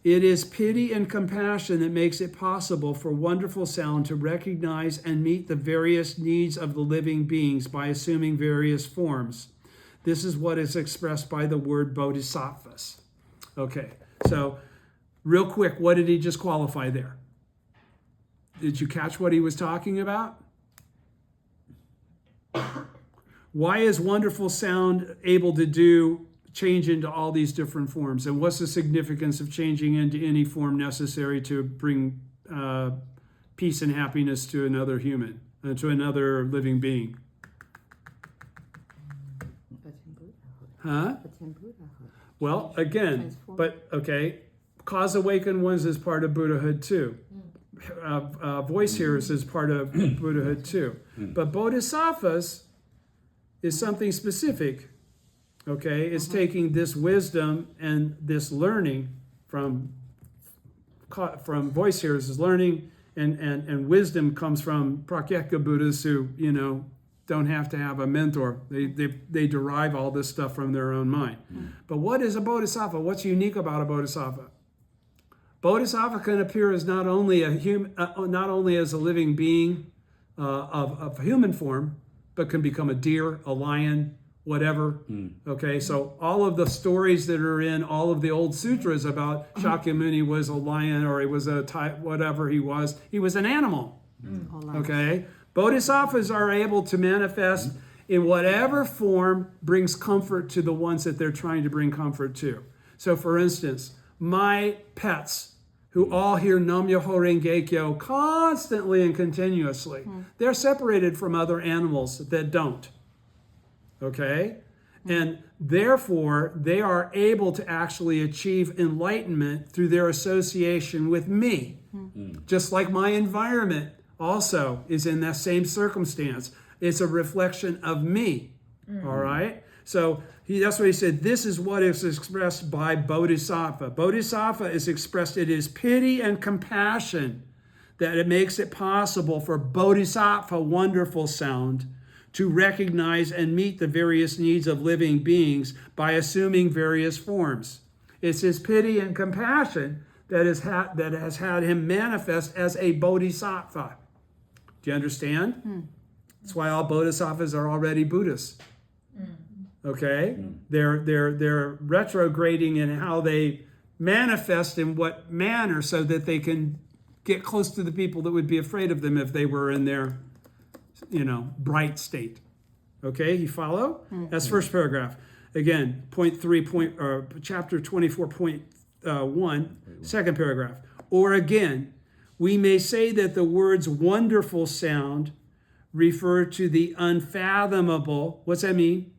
It is pity and compassion that makes it possible for wonderful sound to recognize and meet the various needs of the living beings by assuming various forms. This is what is expressed by the word bodhisattvas. Okay, so real quick, what did he just qualify there? Did you catch what he was talking about? Why is wonderful sound able to change into all these different forms? And what's the significance of changing into any form necessary to bring peace and happiness to another human, to another living being? Huh? Well, again, but okay, cause awakened ones is part of Buddhahood too. Voice hearers is part of Buddhahood too. But bodhisattvas is something specific. Okay, it's taking this wisdom and this learning from voice hearers is learning, and wisdom comes from Prakyeka Buddhas who, don't have to have a mentor. They derive all this stuff from their own mind. But what is a bodhisattva? What's unique about a bodhisattva? Bodhisattva can appear as not only as a living being of human form, but can become a deer, a lion, whatever. Okay, so all of the stories that are in all of the old sutras about Shakyamuni was a lion, or he was a whatever he was an animal. Okay, bodhisattvas are able to manifest in whatever form brings comfort to the ones that they're trying to bring comfort to. So for instance, my pets, who all hear Nam-myoho Renge-kyo constantly and continuously, they're separated from other animals that don't. Okay? And therefore, they are able to actually achieve enlightenment through their association with me. Just like my environment also is in that same circumstance. It's a reflection of me. All right? So that's what he said. This is what is expressed by bodhisattva. Bodhisattva is expressed, it is pity and compassion that it makes it possible for bodhisattva wonderful sound to recognize and meet the various needs of living beings by assuming various forms. It's his pity and compassion that has had him manifest as a bodhisattva. Do you understand? That's why all bodhisattvas are already Buddhists. Okay? They're retrograding in how they manifest in what manner so that they can get close to the people that would be afraid of them if they were in their, bright state. Okay, you follow? That's first paragraph. Again, chapter 24.1, second paragraph. Or again, we may say that the words wonderful sound refer to the unfathomable. What's that mean?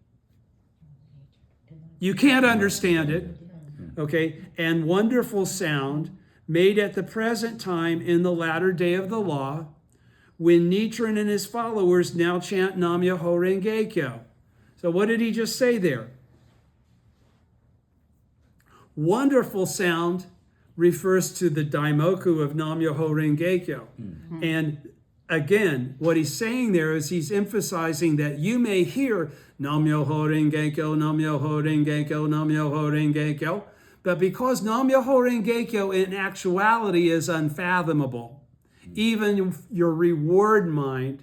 You can't understand it. Okay, and wonderful sound made at the present time in the latter day of the law, when Nichiren and his followers now chant Nam-myoho Renge-kyo. So what did he just say there? Wonderful sound refers to the daimoku of Nam-myoho Renge-kyo. And again, what he's saying there is he's emphasizing that you may hear Nam-myoho Renge-kyo, Nam-myoho Renge-kyo, Nam-myoho Renge-kyo, but because Nam-myoho Renge-kyo in actuality is unfathomable, even your reward mind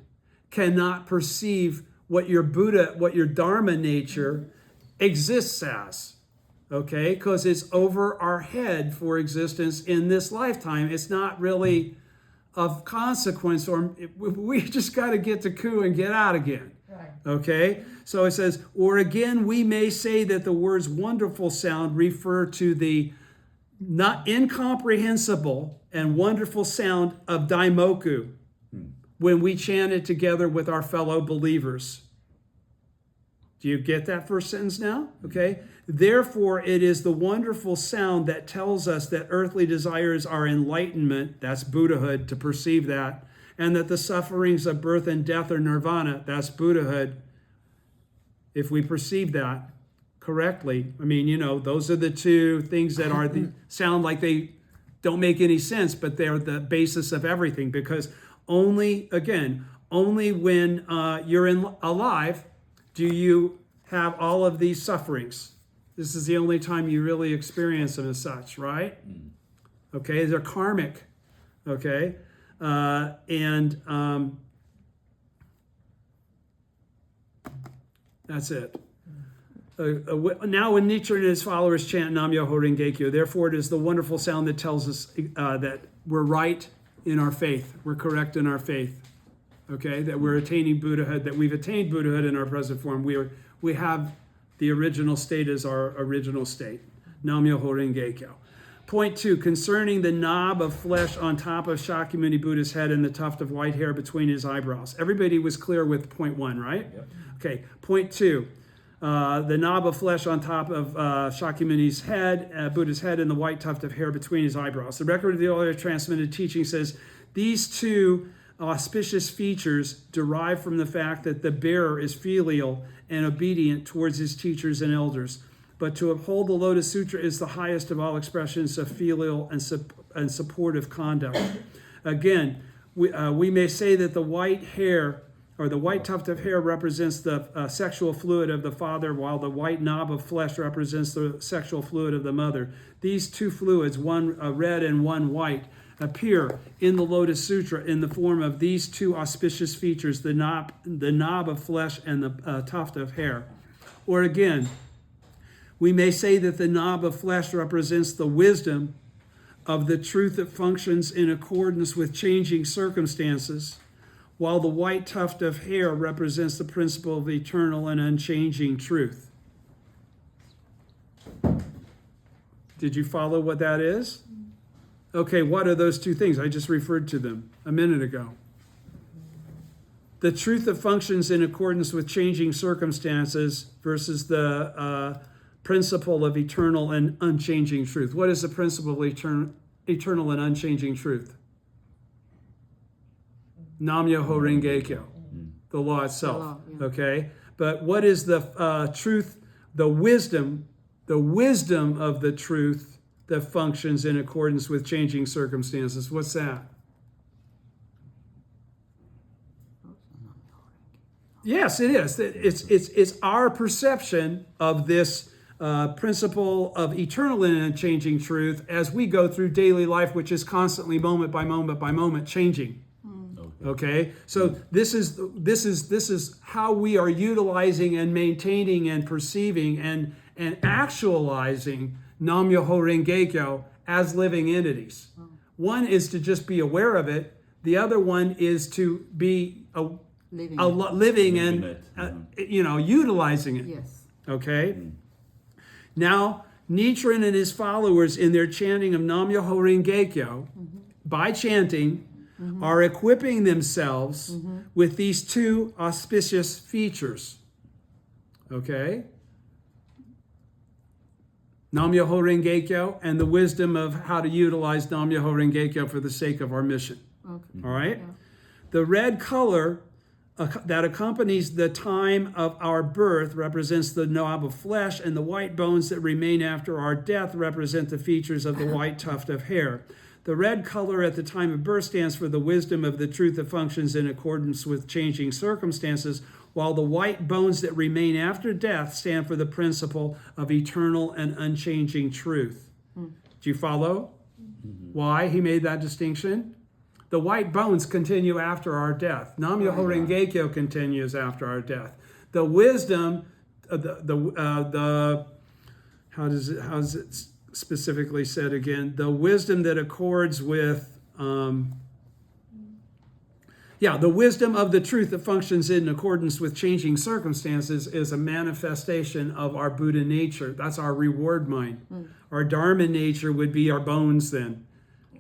cannot perceive what your Buddha, what your Dharma nature exists as. Okay? Because it's over our head for existence in this lifetime. It's not really of consequence, or we just got to get to Ku and get out again. Right. Okay? So it says, or again, we may say that the words wonderful sound refer to the not incomprehensible and wonderful sound of daimoku when we chant it together with our fellow believers. Do you get that first sentence now? Okay. Therefore, it is the wonderful sound that tells us that earthly desires are enlightenment, that's Buddhahood, to perceive that, and that the sufferings of birth and death are nirvana, that's Buddhahood. If we perceive that correctly, I mean, those are the two things that sound like they don't make any sense, but they're the basis of everything, because only when you're alive do you have all of these sufferings. This is the only time you really experience them as such, right? Okay, they're karmic. Okay, that's it. Now when Nichiren and his followers chant Nam-myoho Renge-kyo, therefore it is the wonderful sound that tells us that we're right in our faith, we're correct in our faith, okay? That we're attaining Buddhahood, that we've attained Buddhahood in our present form. We have the original state as our original state. Nam-myoho Renge-kyo. Point 2, concerning the knob of flesh on top of Shakyamuni Buddha's head and the tuft of white hair between his eyebrows. Everybody was clear with point 1, right? Yep. Okay, point 2. The knob of flesh on top of Shakyamuni's head, Buddha's head, and the white tuft of hair between his eyebrows. The record of the earlier transmitted teaching says these two auspicious features derive from the fact that the bearer is filial and obedient towards his teachers and elders. But to uphold the Lotus Sutra is the highest of all expressions of filial and supportive conduct. Again, we may say that the white hair, or the white tuft of hair, represents the sexual fluid of the father, while the white knob of flesh represents the sexual fluid of the mother. These two fluids, one red and one white, appear in the Lotus Sutra in the form of these two auspicious features, the knob of flesh and the tuft of hair. Or again, we may say that the knob of flesh represents the wisdom of the truth that functions in accordance with changing circumstances, while the white tuft of hair represents the principle of eternal and unchanging truth. Did you follow what that is? Okay, what are those two things? I just referred to them a minute ago. The truth that functions in accordance with changing circumstances versus the principle of eternal and unchanging truth. What is the principle of eternal and unchanging truth? Nam-myoho Renge-kyo, the law itself. Okay, but what is the truth, the wisdom of the truth that functions in accordance with changing circumstances? What's that? Yes, it is. It's our perception of this principle of eternal and unchanging truth as we go through daily life, which is constantly moment by moment changing. Okay, so this is how we are utilizing and maintaining and perceiving and actualizing Nam Myoho Renge Kyo as living entities. One is to just be aware of it. The other one is to be living and utilizing it. Yes. Okay. Now Nichiren and his followers, in their chanting of Nam Myoho Renge Kyo, by chanting, are equipping themselves with these two auspicious features. Okay? Nam Myoho Renge Kyo and the wisdom of how to utilize Nam Myoho Renge Kyo for the sake of our mission. Okay. All right? Yeah. The red color that accompanies the time of our birth represents the knob of flesh, and the white bones that remain after our death represent the features of the white tuft of hair. The red color at the time of birth stands for the wisdom of the truth that functions in accordance with changing circumstances, while the white bones that remain after death stand for the principle of eternal and unchanging truth. Do you follow why he made that distinction? The white bones continue after our death. Nam Myoho Renge Kyo continues after our death. The wisdom, how does it specifically said again? The wisdom that accords with, the wisdom of the truth that functions in accordance with changing circumstances is a manifestation of our Buddha nature. That's our reward mind. Our Dharma nature would be our bones then.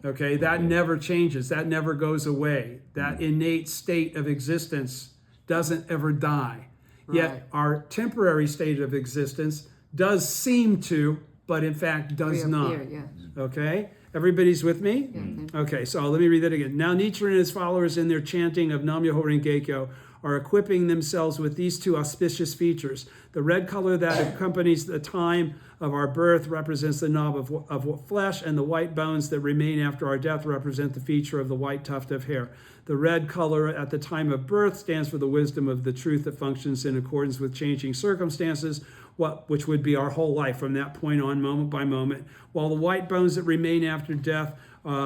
Okay, that never changes. That never goes away. That innate state of existence doesn't ever die. Yet our temporary state of existence does seem to, but in fact does not. Yeah. Okay, everybody's with me? Yeah. Okay, so let me read that again. Now Nichiren and his followers in their chanting of Nam Myoho Renge Kyo are equipping themselves with these two auspicious features. The red color that accompanies the time of our birth represents the knob of flesh, and the white bones that remain after our death represent the feature of the white tuft of hair. The red color at the time of birth stands for the wisdom of the truth that functions in accordance with changing circumstances, which would be our whole life from that point on, moment by moment, while the white bones that remain after death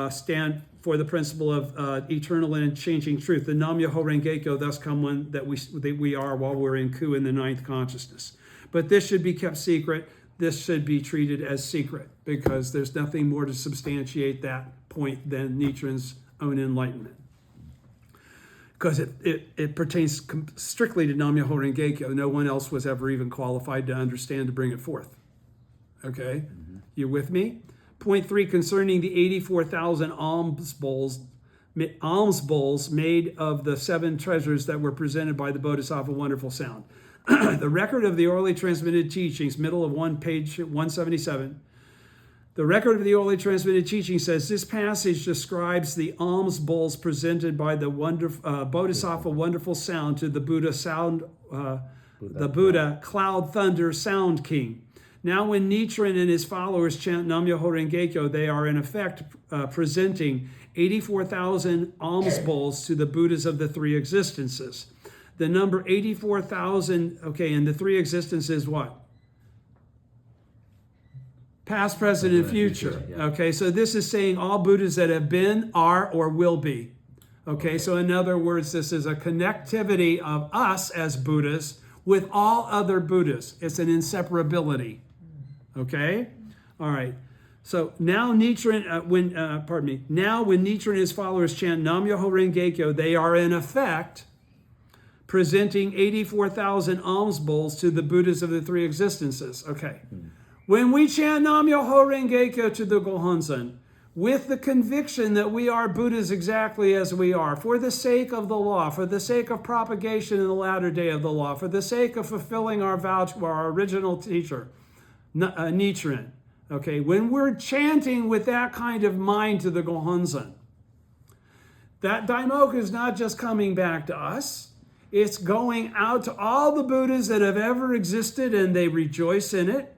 stand for the principle of eternal and changing truth. The Nam Myoho Renge Kyo thus come one that we are while we're in Ku in the ninth consciousness. But this should be kept secret. This should be treated as secret because there's nothing more to substantiate that point than Nichiren's own enlightenment. Because it pertains strictly to Nam Myoho Renge Kyo. No one else was ever even qualified to understand to bring it forth. Okay? You with me? Point 3, concerning the 84,000 alms bowls made of the 7 treasures that were presented by the Bodhisattva Wonderful Sound. The record of the orally transmitted teachings, middle of page 177. The record of the orally transmitted teaching says this passage describes the alms bowls presented by the Bodhisattva Wonderful Sound to the Buddha Cloud Thunder Sound King. Now, when Nichiren and his followers chant Nam Myoho Renge Kyo, they are in effect presenting 84,000 alms bowls to the Buddhas of the 3 existences. The number 84,000, and the 3 existences what? Past, present, and future. Okay, so this is saying all Buddhas that have been, are, or will be. Okay, so in other words, this is a connectivity of us as Buddhas with all other Buddhas. It's an inseparability. Okay? All right. So now Nichiren, when Nichiren and his followers chant Nam Myoho Renge Kyo, they are in effect presenting 84,000 alms bowls to the Buddhas of the 3 existences. Okay. When we chant Nam Myoho Renge Kyo to the Gohonzon, with the conviction that we are Buddhas exactly as we are, for the sake of the law, for the sake of propagation in the latter day of the law, for the sake of fulfilling our vow to our original teacher, Nichiren. Okay, when we're chanting with that kind of mind to the Gohonzon, that Daimoku is not just coming back to us, it's going out to all the Buddhas that have ever existed and they rejoice in it.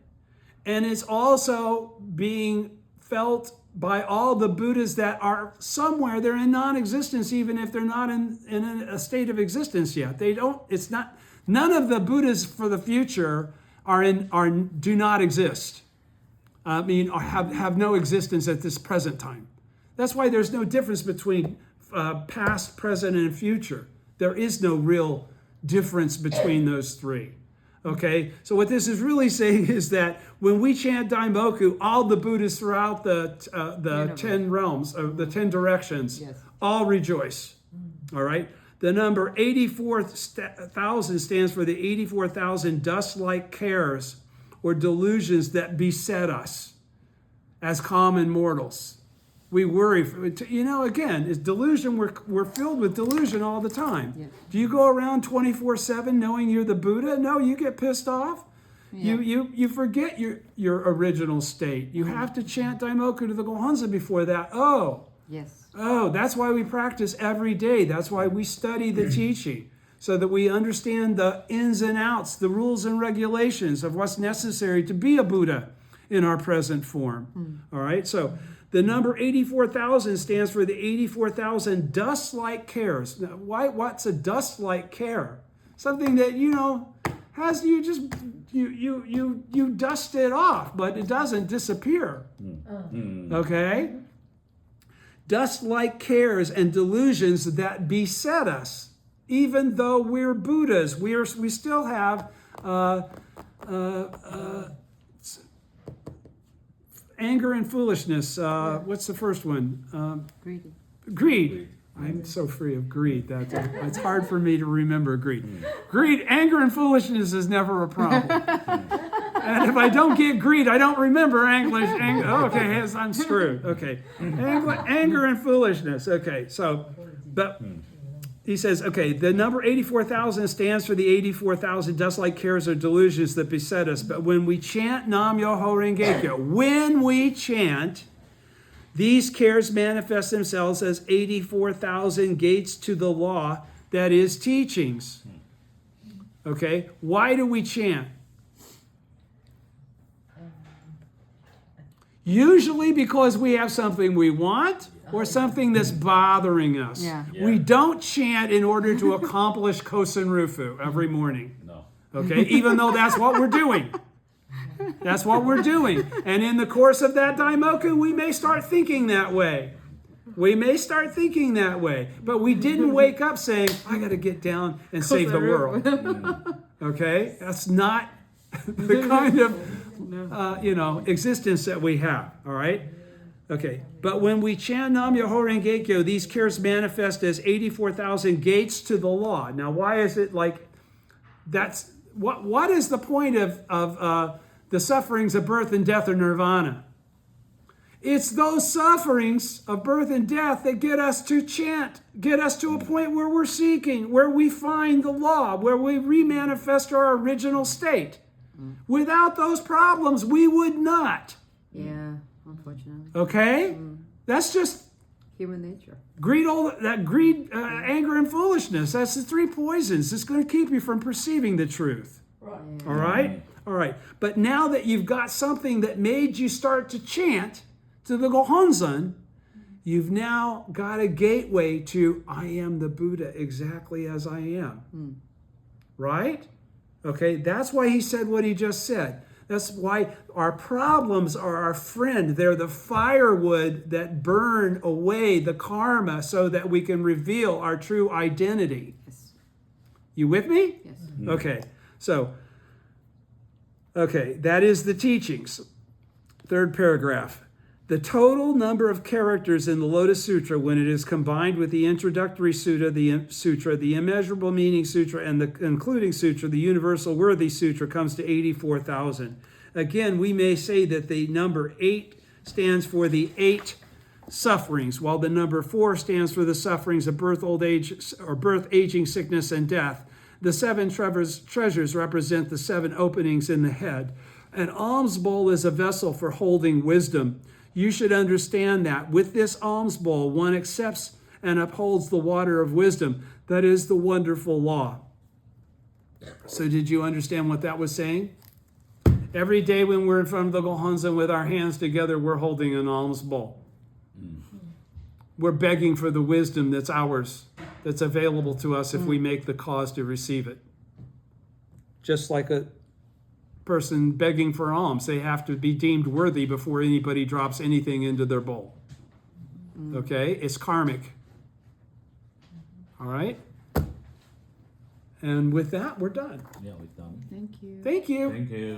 And it's also being felt by all the Buddhas that are somewhere, they're in non-existence, even if they're not in a state of existence yet. None of the Buddhas for the future do not exist. I mean, or have no existence at this present time. That's why there's no difference between past, present, and future. There is no real difference between those three. Okay, so what this is really saying is that when we chant Daimoku, all the Buddhas throughout the 10 realms, the 10 directions, Yes. all rejoice. All right. The number 84,000 stands for the 84,000 dust-like cares or delusions that beset us as common mortals. We worry. Again, is delusion. We're filled with delusion all the time. Yeah. Do you go around 24/7 knowing you're the Buddha? No, you get pissed off. Yeah. You forget your original state. You have to chant Daimoku to the Gohonzon before that. Yes. That's why we practice every day. That's why we study the teaching, so that we understand the ins and outs, the rules and regulations of what's necessary to be a Buddha in our present form. All right, so the number 84,000 stands for the 84,000 dust-like cares. Now, what's a dust-like care? Something that, has you dust it off, but it doesn't disappear. Okay? Dust-like cares and delusions that beset us, even though we're Buddhas. We still have anger and foolishness. What's the first one? Greedy. Greed. I'm so free of greed that it's hard for me to remember greed. Greed, anger, and foolishness is never a problem. And if I don't get greed, I don't remember English. Okay, I'm screwed. Okay, anger and foolishness. Okay, but he says, okay, the number 84,000 stands for the 84,000 dust-like cares or delusions that beset us. But when we chant Nam Myoho Renge Kyo, these cares manifest themselves as 84,000 gates to the law, that is, teachings. Okay, why do we chant? Usually because we have something we want or something that's bothering us. Yeah. We don't chant in order to accomplish Kosen Rufu every morning. No. Okay, even though that's what we're doing. That's what we're doing. And in the course of that Daimoku, we may start thinking that way. But we didn't wake up saying, I got to get down and save the world. Okay? That's not the kind of, existence that we have. All right? Okay. But when we chant Nam Myoho Renge Kyo, these cares manifest as 84,000 gates to the law. Now, why is it like that's... What is the point of the sufferings of birth and death or nirvana? It's those sufferings of birth and death that get us to chant, get us to a point where we're seeking, where we find the law, where we remanifest our original state. Without those problems, we would not. Yeah, unfortunately. Okay? That's just Human nature. greed, anger, and foolishness. That's the three poisons. It's going to keep you from perceiving the truth. Right. All right? All right. But now that you've got something that made you start to chant to the Gohonzon, you've now got a gateway to, I am the Buddha exactly as I am. Right? Okay, that's why he said what he just said. That's why our problems are our friend. They're the firewood that burn away the karma so that we can reveal our true identity. Yes. You with me? Yes. Okay, that is the teachings. Third paragraph. The total number of characters in the Lotus Sutra, when it is combined with the introductory sutra, the immeasurable meaning sutra, and the concluding sutra, the universal worthy sutra, comes to 84,000. Again, we may say that the number 8 stands for the 8 sufferings, while the number 4 stands for the sufferings of birth, old age, or birth, aging, sickness, and death. The 7 treasures represent the 7 openings in the head. An alms bowl is a vessel for holding wisdom. You should understand that with this alms bowl, one accepts and upholds the water of wisdom. That is the wonderful law. So did you understand what that was saying? Every day when we're in front of the Gohonzon with our hands together, we're holding an alms bowl. We're begging for the wisdom that's ours, that's available to us if we make the cause to receive it. Just like person begging for alms. They have to be deemed worthy before anybody drops anything into their bowl. Okay? It's karmic. All right? And with that, we're done. Yeah, we've done. Thank you. Thank you. Thank you.